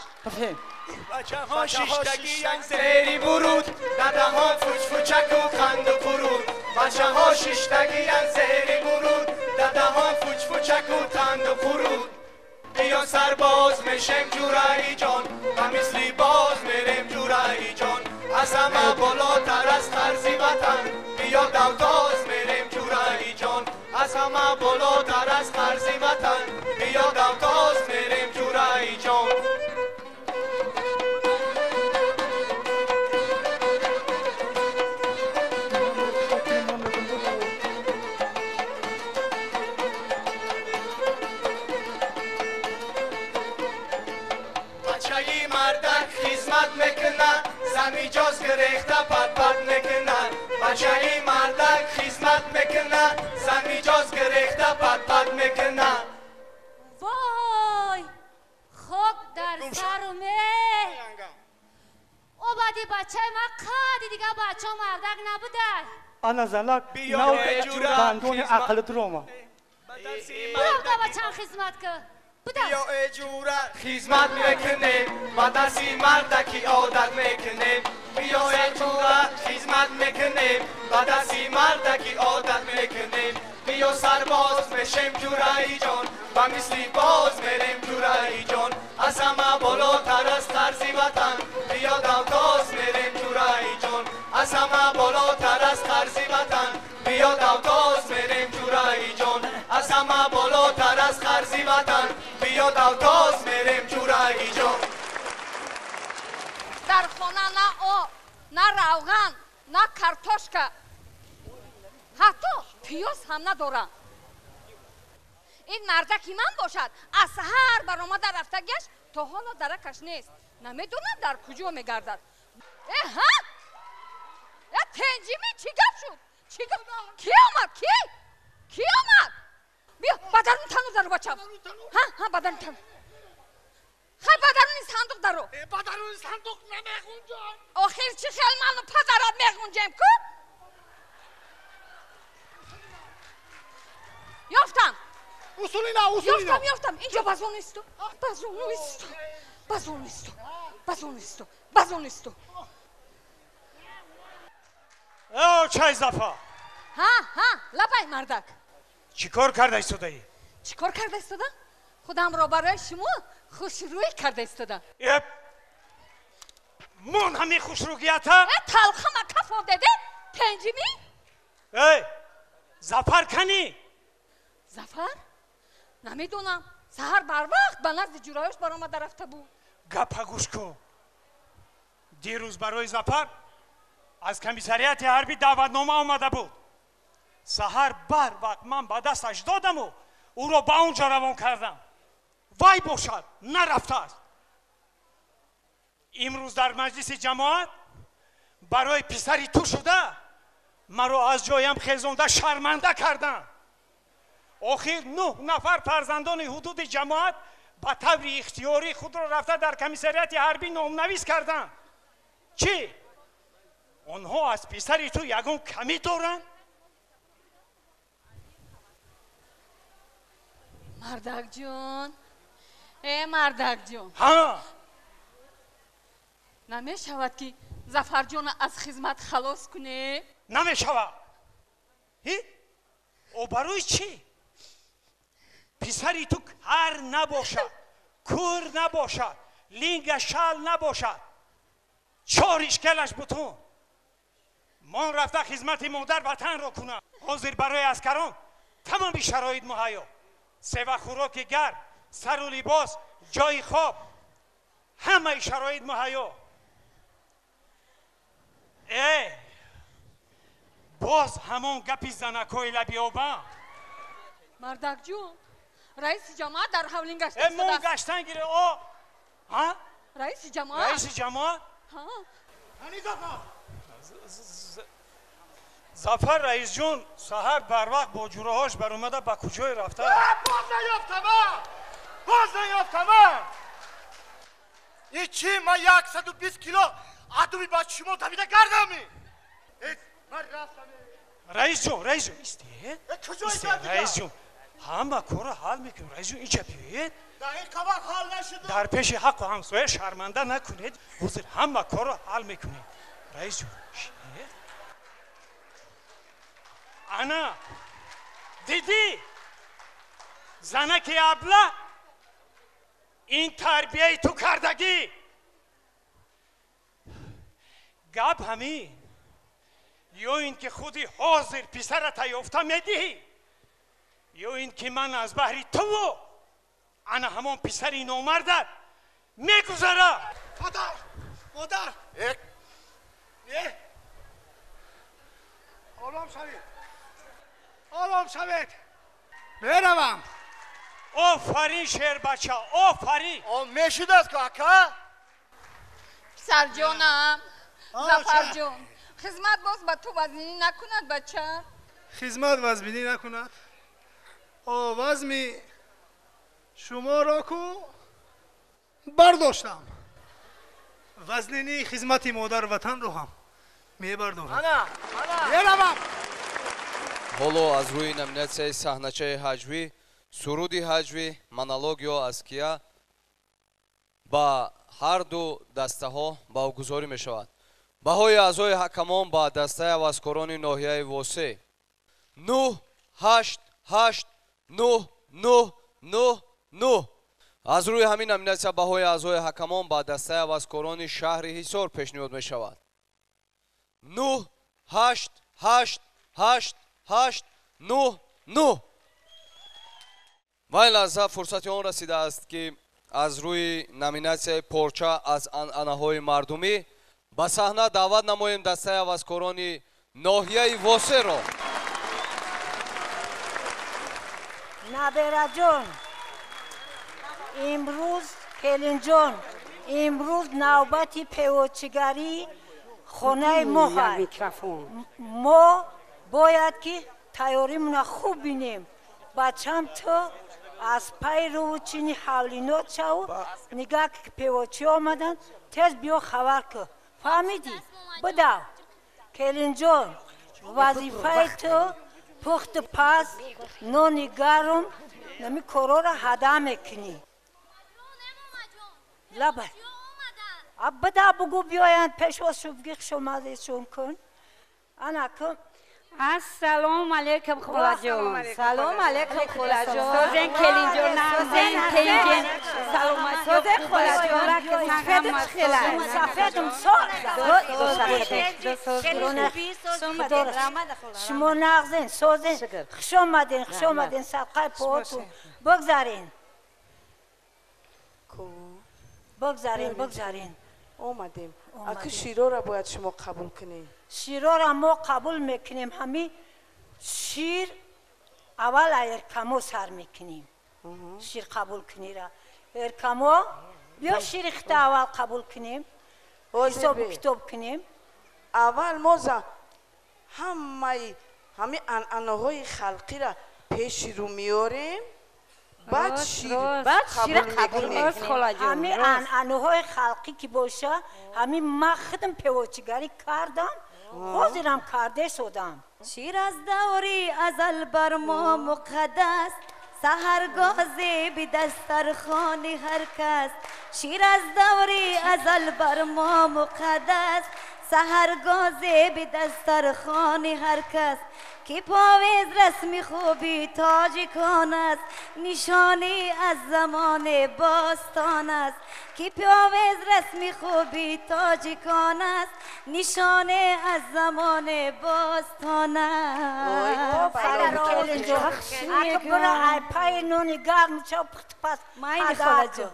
بچه ها شیشتگی ین زیری برود دده ها فوچ فوچک و خند و فرود بچه ها شیشتگی ین زیری برود دده ها فوچ فوچک و تند و فرود بیا سرباز میشم جورایی جان و مثلی باز میرم جورایی جان از همه بالاتر از خرزی وطن بیا دوتاز میرم جورایی جان از همه بالاتر از خرزی وطن بیا دوتاز میرم جورایی جان بچه‌ی مردک خدمت میکنن زمی جاز گریخته پد میکنن بچه‌ی مردک خدمت میکنن زمی جاز گریخته پد میکنن وای خاک در سرمه او بعدی بچه ما قادی دیگه بچه مردک نبوده انا زنک نو بندون عقل دروما برو بچه خدمت که بیا اجوره خدمت میکنیم با دستی مردکی عادت میکنیم بیا اجوره خدمت میکنیم با دستی مردکی عادت میکنیم بیا سرباز میشیم جورایی جان و مثلی باز میریم جورایی جان از همه بالاتر از خرزی وطن بیا دوتاز میریم جورایی جان از همه بالاتر از خرزی وطن بیا دوتاز میریم جورایی جان از همه بالاتر از خرزی وطن بیا دوتاز میریم جورایی جان در خانه نه آب نه روغن نه کارتوشکا حتی پیاز هم ندارم این مردکی من باشد از سحر برآمده رفته گشت تا حالا درکش نیست نمیدونم در کجا میگردد ها تنجیمی چی گپ شد کی آمد کی آمد بیا بدرون تنو درو بچم ها بدرون تنو خیلی بدرون صندوق درو بدرون صندوق نمیخونجم آخر چی خیلی منو پدرات میخونجم کن یافتم اصولی نه یافتم اینجا بازونیستو او چای زفا ها لپای مردک چی کار کرده ایستاده؟ چی کار کرده ایستاده؟ خودم را برای شما خوشرویی کرده ایستاده مون همین خوشروییت ها؟ تلخم کف آدده تنجیمی؟ ای زفر کنی؟ زفر؟ نمیدونم سهر بر وقت به نزد جورایش برآمده رفته بود گپا گوش کن دیروز برای زفر از کمیسریت حربی دعوتنامه آمده بود سهر بر وقت من به دستش دادم و او را به اونجا روان کردم وای باشد نرفته است امروز در مجلس جماعت برای پسری تو شده مرا از جایم خیزونده شرمنده کردن آخر 9 نفر فرزندان حدود جماعت به طور اختیاری خود را رفته در کمیسریت حربی نامنویس کردن چی؟ آنها از پسری تو یگان کمی دارن؟ مردک جون مردک جون ها نمی شود که زفر جون از خدمت خلاص کنه؟ نمی شود او برای چی؟ پسری تو هر نباشد کور نباشد لینگ شل نباشد 4 اشکالش بتون من رفته خدمت مادر وطن را کنم حاضر برای اسکران تمامی شرایط مهیا 3 وقت خوراک گرم سر و لباس جای خواب همه شرایط مهیا باز همون گپی زنکای لبیابم مردک جون رئیس جماعت در حولین گشت من گشتن گیره ها؟ رئیس جماعت رئیس جماعت؟ ها هنی زفر زفر رئیس جون سهر بر وقت با جوره هاش بر اومده با کجای رفته باز نیافتم این چی؟ من 120 کیلو عدوی با شما دویده کردم رئیس جون ایستید رئیس جون همه کار حال میکنیم رئیس جون اینجا بیایید در پیش حق و همسایه شرمنده نکنید حضور همه کار حال میکنیم رئیس جون انا دیدی زنک ابله این تربیه تو کردگی گپ همین یا این که خودی حاضر پسرت یافته میدی یا این که من از بحری تو انا همون پسری نامردت میگذارم مادر آرام شوید میروم آفرین شیر بچه آفرین میشید از کاکا پسر جانم زفر جان خدمت باز به تو وزنی نکند بچه خدمت وزبینی نکند وزمی شما را کو برداشتم وزنینی خدمت مادر وطن رو هم میبردارم میروم ҳоло аз рӯи номинатсияи саҳначаи ҳаҷвӣ суруди ҳаҷвӣ монологиё аз кия ба ҳар ду дастаҳо бавгузорӣ мешавад. баҳои аъзои ҳакамон ба дастаи авазкорони ноҳияи восе 9 8 8 9 9 9 9. аз рӯи ҳамин номинатсия баҳои аъзои ҳакамон ба дастаи авазкорони шаҳри ҳисор пешниҳод мешавад. 9 8 8 8 8 9 9. ва ин лаҳза фурсати он расидааст ки аз рӯи номинатсияи порча аз анъанаҳои мардумӣ ба саҳна даъват намоем дастаи авазкорони ноҳияи восеро. набераҷон имрӯз келинҷон имрӯз навбати певочигарӣ хонаи мо мо бояд ки тайёримона хуб бинем бачам то аз пай рӯчини ҳавлинот шаву нигах певочӣ омадан тез биё хабар кӯ фаҳмидӣ бидав келинҷон вазифаи ту пухту пас нони гарм нами корора ҳада мекунӣ лабай бida бугӯ биёянд пешвошу бигӣ хушомадешон кун анакун ассалому алайкум холаҷон салому алайкум холаҷон созен келинҷонам зен тейген саломат созен холаҷон сафедум шумо нағзен созен хушомаден садқаи поотун бигзарин омадем аки широра бояд шумо қабул кунем широра мо қабул мекунем ҳами шир аввал эркамо сар мекунем шир қабул кунира эркамо биё ширихта аввал қабул кунем ҳисобу китоб кунем аввал мо ҳамаи ҳами анъанаҳои халқира пеши рӯ меорем баъд шир қабул мекунем ҳами анъанаҳои халқӣ ки боша ҳами ман худам певочигарӣ кардам ҳозирам карде шудам شیر از دوری ازل بر ما مقدس سحرگازی به دسترخوان هر کس شیر از دوری ازل بر ما مقدس سحرگازی به دسترخوان هر کس کی پاویز رسمی خوبی تاجیکان است نشانی از زمان باستان است کی پاویز رسمی خوبی تاجیکان است نشانی از زمان باستان است پای نونی گرم چا پخت پس مایل خالجو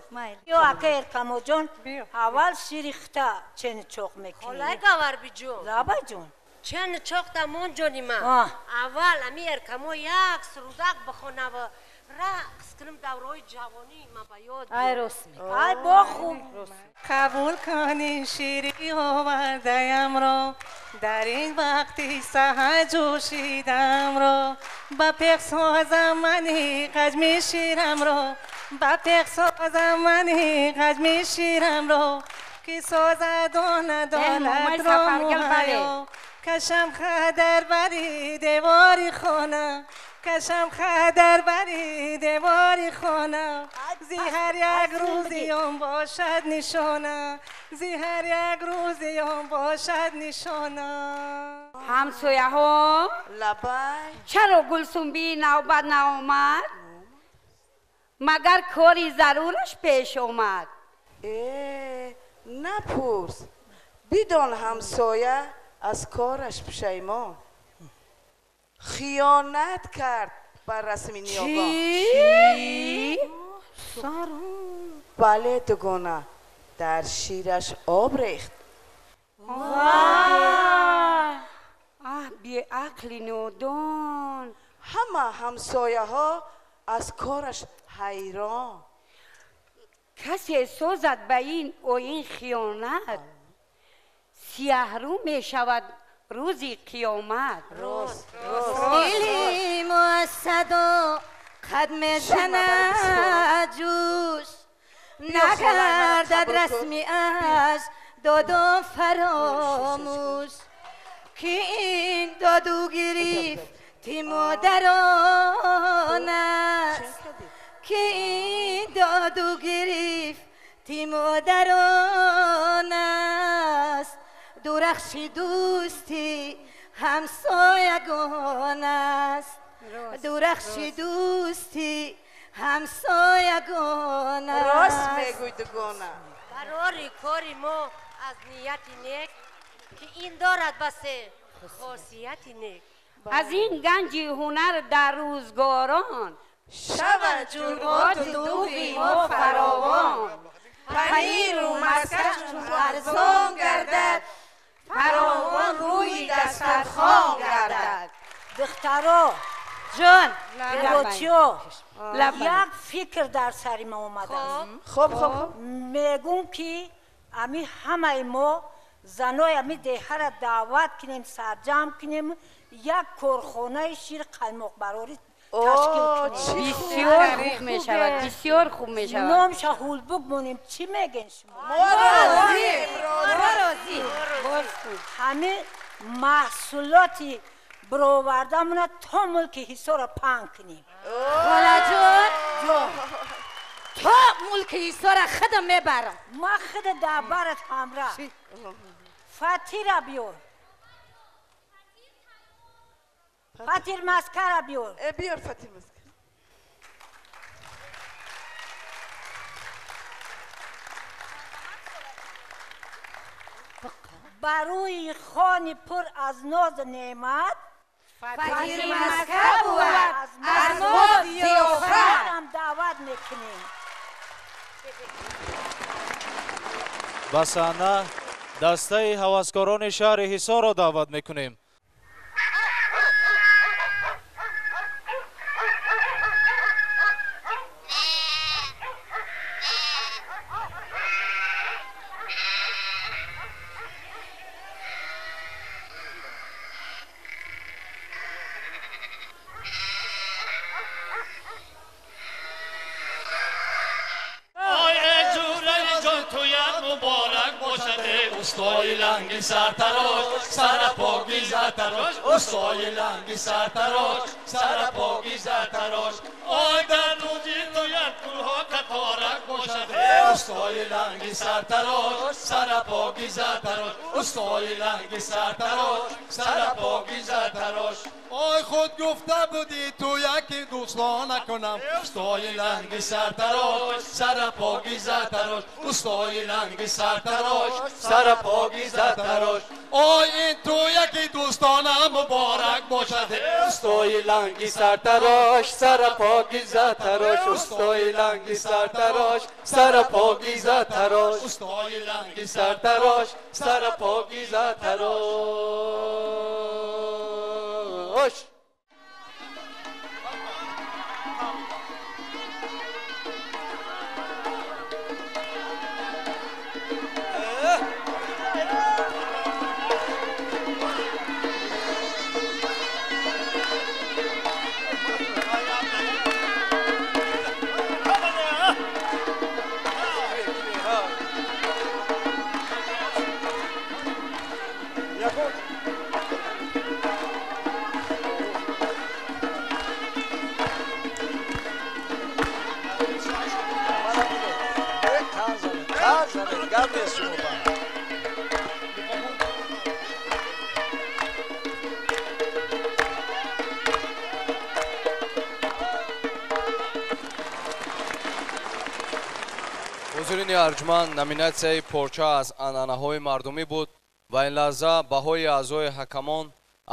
یو اکر کمو جون اول شیریخته چن چوق میکنی خالای گوار بی جون لابا جون چن چوق دمون جونی ما اول امیر کمو یک سرودک بخونه و رقص کنم دورهای جوانی ما با یاد ای رسمی ای با خوب قبول کنین شیری آورده‌ام را در این وقتی سحر جوشیدم را با پیک سازم منی قجمی شیرم را با پیک سازم منی قجمی شیرم را که سازد و نداند را موهایا کشم خدر بری دیواری خانه کشم خدر بری دیواری خانه زی هر یک روزیم باشد نشانه زی هر یک روزیم باشد نشانه همسایه ها لبای چرا گلسوم بی نوبت نآمد مگر کاری ضرورش پیش آمد نپرس بدان همسایه از کارش پشیمان خیانت کرد بر رسم نیاگان چی؟ بله دوگانه در شیرش آب ریخت بی عقلی نادان همه همسایه ها از کارش حیران کسی سوزد به این و این خیانت سیاه رو می شود روزی قیامت دلی موسد و قدم زند جوش نگردد رسمی از دادو فراموش که این دادو گرفتی مادران است که این دادو گرفتی مادران است درخشی دوستی همسایگان است درخشی دوستی همسایگان است راست میگوی دوگانه برای کاری ما از نیت نیک که این دارد بس خاصیت نیک از این گنج هنر در روزگاران شود جلوات دوغی ما فراوان پنیر و مسکش چون ارزان گردد فراوان روی دسترخوان گردد دخترا جان بچو یک فکر در سر ما اومده است خب میگم که امی همه ما زنای امی دیهه را دعوت کنیم سرجم کنیم یک کارخانه شیر قیماق براری تشکیل کنیم بسیار خوب می شود بسیار خوب می شود نام شهول بگمونیم چی میگن شما؟ ما راضی همه محصولاتی برآورده‌مونه تا ملک حصار را پنگ کنیم خاله جان تا ملک حصار را خودم میبرم ما خود در برت همراه فتی را بیار فتی مسکه را بیار بیار فتی مسکه برای خانی پر از ناز نعمت فقیر مسکه بود از ما ضیافت هم دعوت میکنیم بسانه دسته هوسکاران شهر حصار را دعوت میکنیم استای لنگی سرتراش سر پاکیزه تراش استای لنگی سرتراش سر پاکیزه تراش آی در روزی تو یک گلها کتارک باشد استای لنگی سرتراش سر پاکیزه تراش استای لنگی سرتراش سر پاکیزه تراش آی خود گفته بودی تو یکی دوستان نکنم استای لنگی سرتراش سر پاکیزه تراش استای لنگی سرتراش سر پاکیزه تراش آی این تو یکی دوستانم مبارک باشد استای لنگی سرتراش سر پاکیزه تراش استای لنگی سرتراش سر پاکیزه تراش استای لنگی سرتراش سر پاکیزه تراش گرمی از شما با حضورین ارجمند، номинатсияи порча аз анъанаҳои мардумӣ буд ва ин лаҳза баҳои аъзои ҳакамон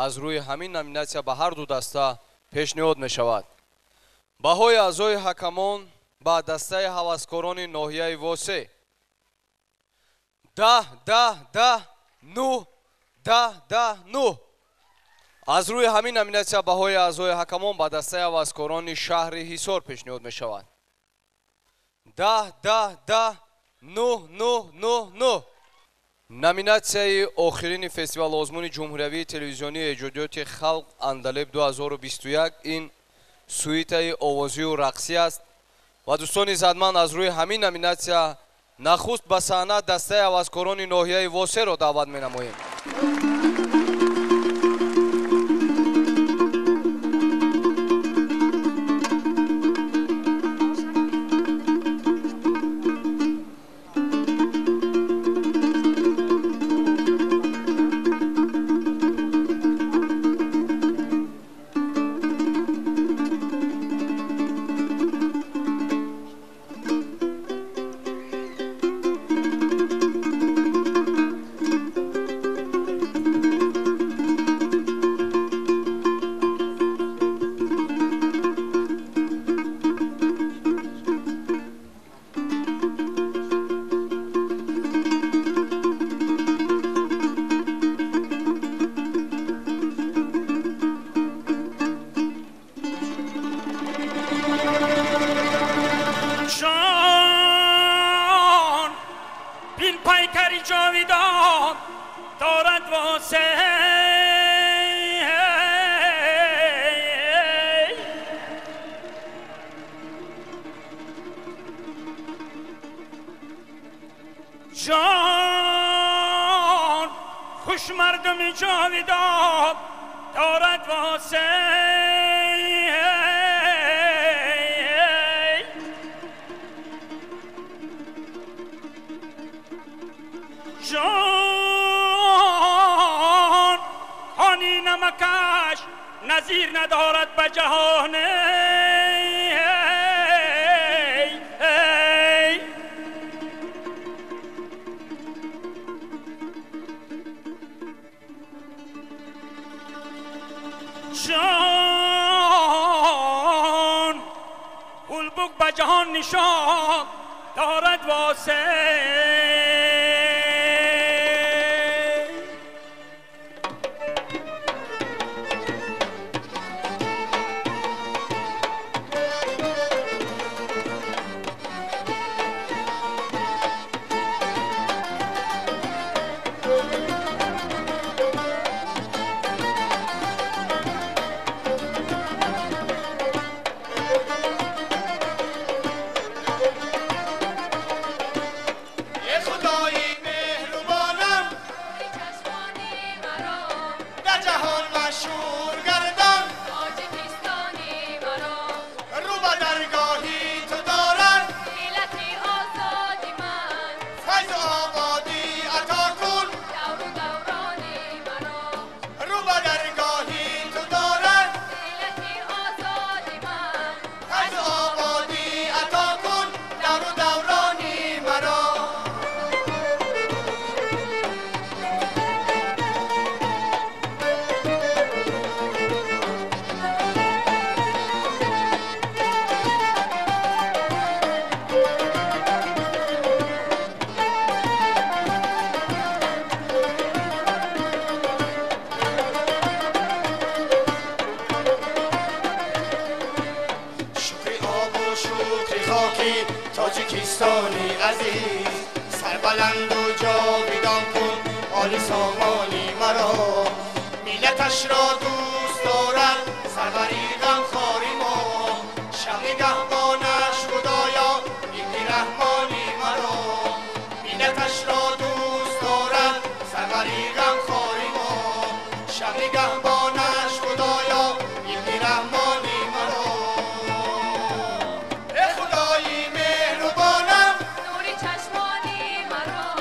аз рӯи ҳамин номинатсия ба ҳар ду даста пешниҳод мешавад. баҳои аъзои ҳакамон ба дастаи ҳаваскорони ноҳияи восе 10-10-10-9 аз рӯи ҳамин номинатсия баҳои аъзои ҳакамон ба дастаи ҳаваскорони шаҳри ҳисор пешниҳод мешавад. 10-10-10-9-9-9-9 номинатсияи охирини фестивал озмуни ҷумҳуриявии телевизионии эҷодиёти халқ андалеб 2021 ин суитаи овозию рақсӣ аст ва дӯстони иззатманд аз рӯи ҳамин номинатсия нахуст ба саҳна дастаи ҳаваскорони ноҳияи восеро даъват менамоем. جان خوش مردمی جاویدان دارد واسه جان آنی نمکش نظیر ندارد به جهانه جان گلبوک به جهان نشان دارد واسه تاجیکستانی عزیز سربلند و جاویدان کن عالی سامانی مرا ملتش را دوست دارد سربری غمخواری ما شب نگهبانش خدایا یکی رحمانی مرا ملتش را دوست دارد سربری غمخواری ما شب نگهبانش خدایا یکی رحمانی مرا خدایی مهربانم نوری چشمانی مرا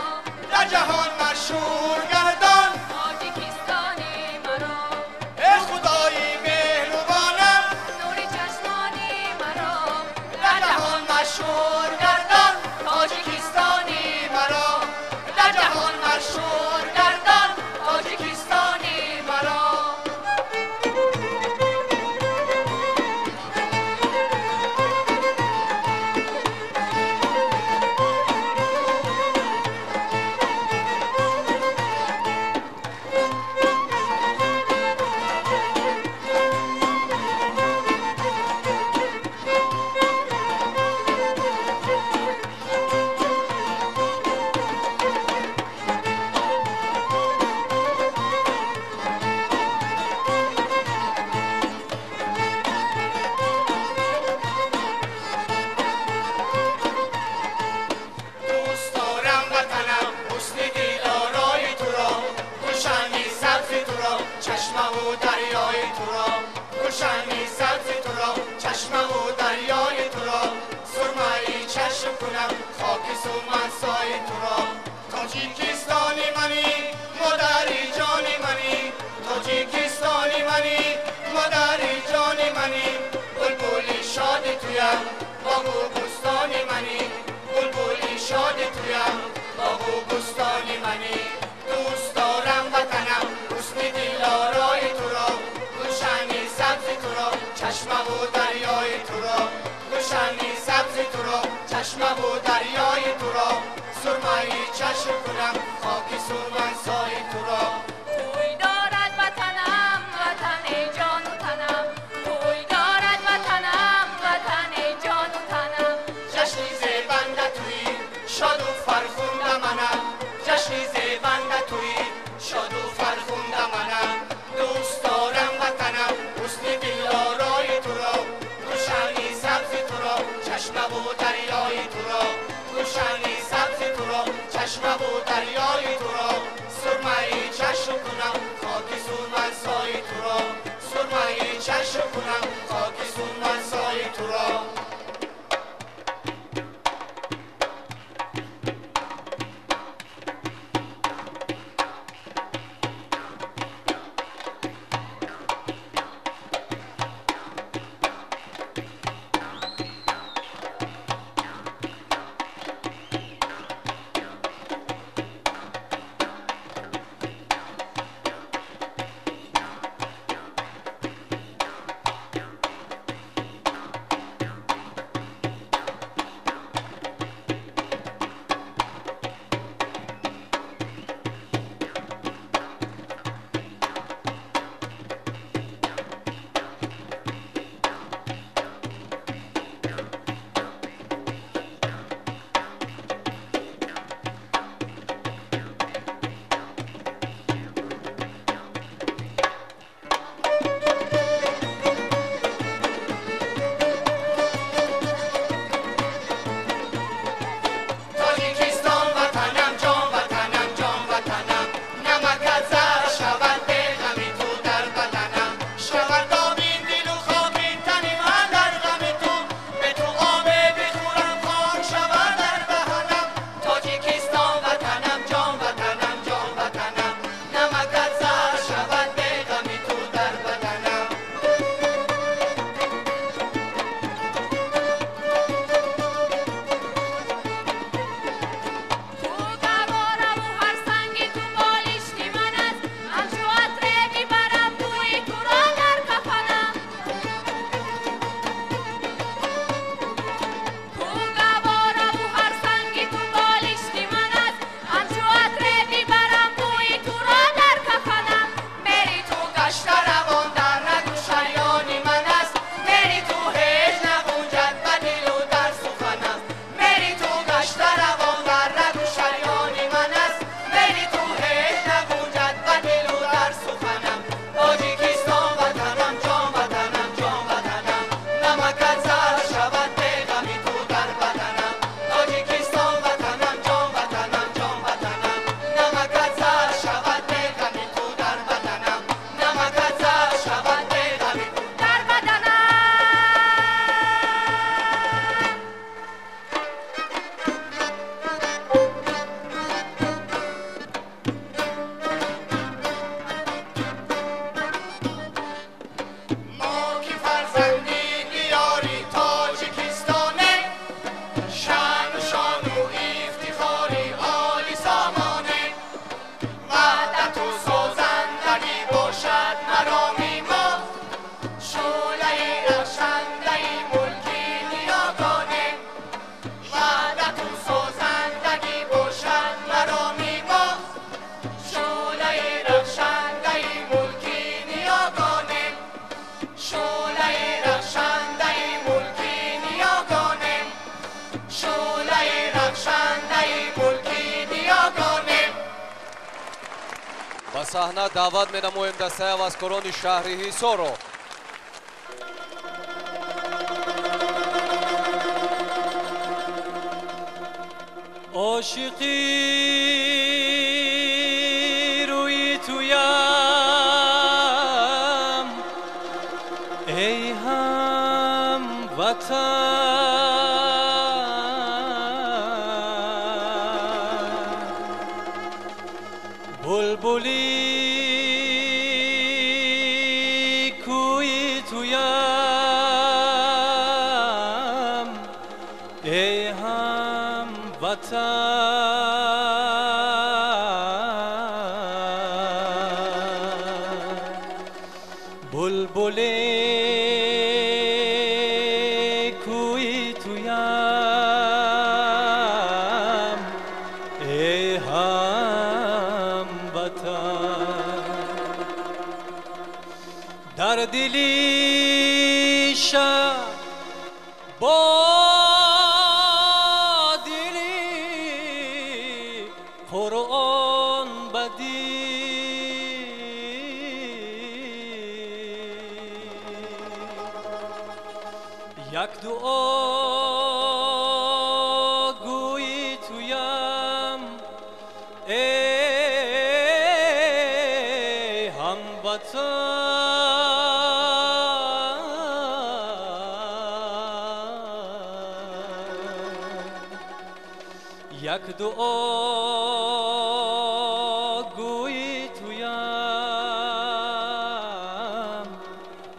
گلشنی سبزی تو را چشمم و دریای تو را سرمه‌ای چشم کنم خاک سومن سای تو را تاجیکستانی منی مادری جانی منی تاجیکستانی منی مادری جانی منی بلبلی شادی تویم باغ و بستانی منی بلبلی شادی تویم باغ و بستانی منی دوست دارم وطنم حسن دلارای تو را گلشنی سبزی تو را چشمم و دریای تو را گلشنی سبزی تو را چشمم و دریای تو را سرمه‌ای چشم کنم خاک سرمن سای تو را بوی دارد وطنم وطن جان و تنم بوی دارد وطنم وطن جان و تنم جشنی زیبنده توی شاد و فرخنده منم جشنی زیبنده توی شاد و فرخنده منم دوست دارم وطنم حسن دلارای تو را گلشنی سبزی تو را چشمم و دریای تو را گلشنی سبزی تو را چشمم و دریای تو را سرمه‌ای چشم کنم خاک سرمن سای تو را سرمه‌ای چشم کنم خاک سرمن سای تو را ба саҳна даъват менамоем дастаи ҳаваскорони шаҳри ҳисорро. عاشقی روی تویم بلبلی کوی تویم ای هم وطن بلبلی کوی تویم ای هم وطن در دلی شب با دلی قرآن بدی یک دعا گویی تویم ای هموطن یک دعا گویی تویم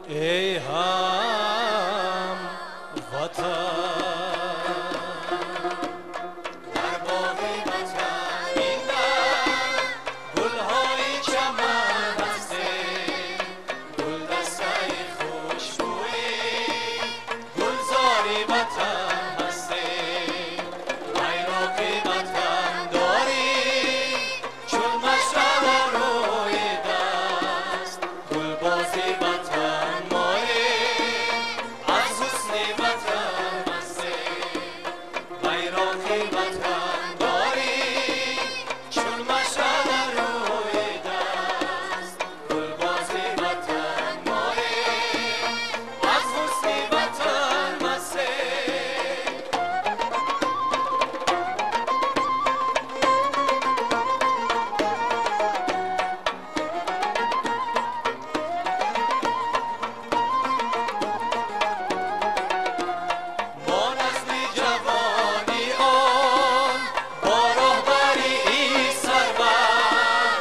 ای هم وطن در باغ وطن این دم گلهای چمن هسته گل دسته خوشبویی گلزاری وطن هسته بیرق وطن داری چون مشعل روی دست گلباز وطن مایه از حسن وطن مسته بیرق وطن داری چون مشعل روی دست گلباز وطن مایه از حسن وطن مسته ما نسل جوانی آن با رهبری این سرور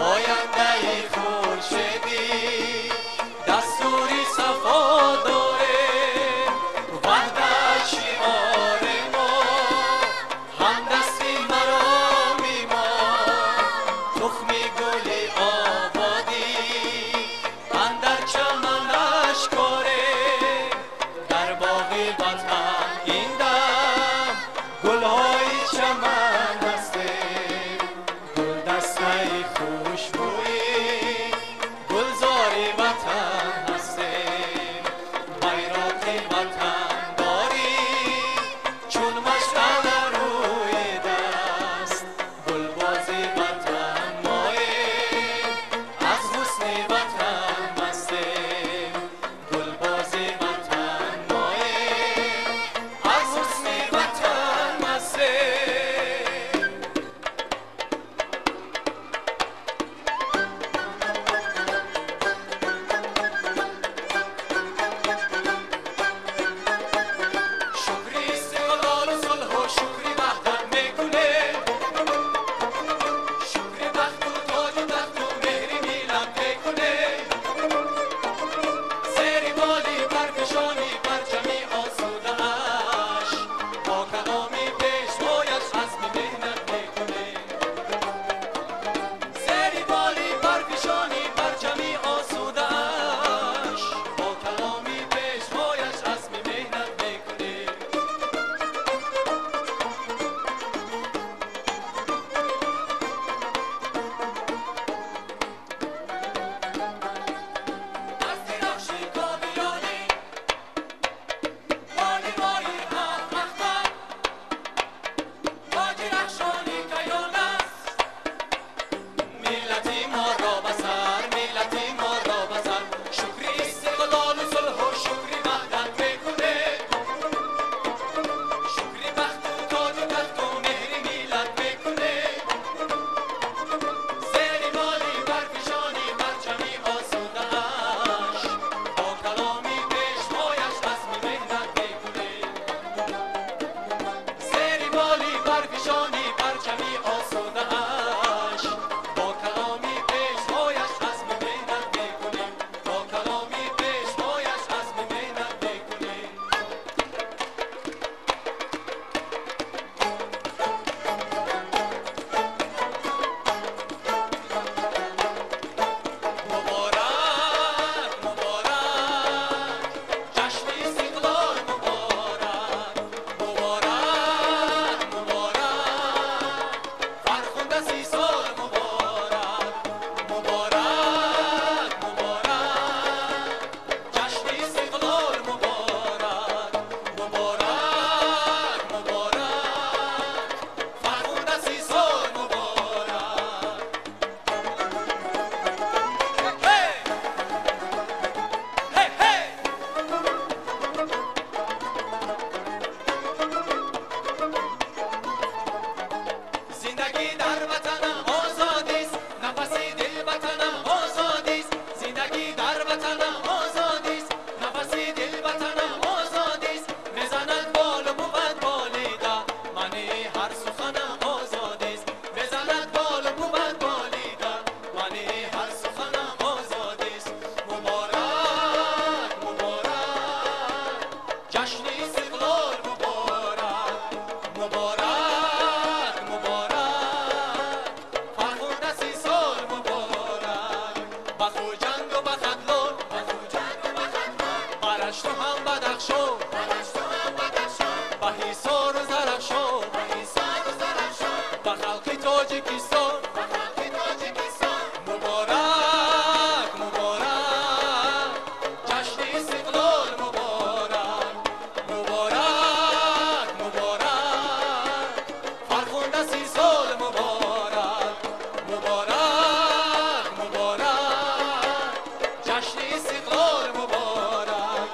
آینده خورشیدی دستوری صفا داره وحدت شعار ما همدستی مرا میمان تخمی گلی آبادی اندر چمنش کاره در باغ وطن این دم گلهای چمن هسته گل دسته خوشبویی گلزاری وطن هسته بیرق وطن داری چون مشعل روی دست گلباز وطن مایه وطنم آزادیست زندگی در وطنم آزادیست نفسی دل وطنم آزادیست میزند بال و بود بالیده منی هر سخنم آزادیست میزند بال و بود بالیده منی هر سخنم آزادیست مبارک مبارک جشن استقلال مبارک مبارک مبارک فرخنده 30 سال مبارک بخو جنگ و بخدلون برش تو هم بدخشون به حصار و زرفشان به خلق تاجیکستان مبارک مبارک جشن استقلال مبارک مبارک مبارک فرخنده 30 سال مبارک مبارک مبارک جشن استقلال مبارک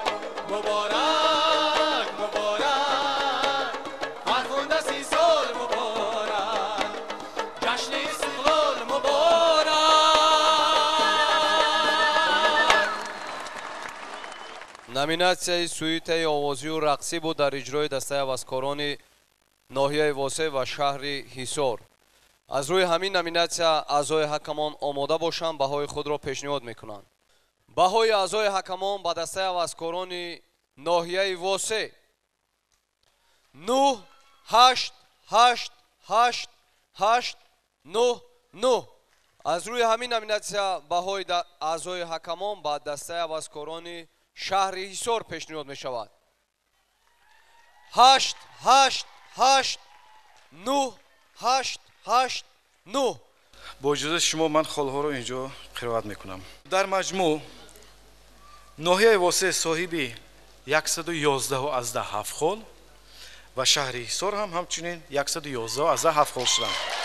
مبارک مبارک فرخنده 30 سال مبارک جشن استقلال مبارک. номинатсияи сюитаи овозию рақсӣ буд дар иҷрои дастаи ҳаваскорони ноҳияи восеъ ва шаҳри ҳисор. аз рӯи ҳамин номинатсия аъзои ҳакамон омода бошанд, баҳои худро пешниҳод мекунанд. баҳои аъзои ҳакамон ба дастаи ҳаваскорони ноҳияи восеъ 9 8 8 8 8 9 9. аз рӯи ҳамин номинатсия баҳои аъзои ҳакамон ба дастаи ҳаваскорони шаҳри ҳисор пешниҳод мешавад. 8 8 8 9 8 8 9. бо иҷозати шумо ман холҳоро инҷо қироат мекунам. дар маҷмӯъ ноҳияи восеъ соҳиби 111 хол ва шаҳри ҳисор ҳам ҳамчунин 111 хол шуданд.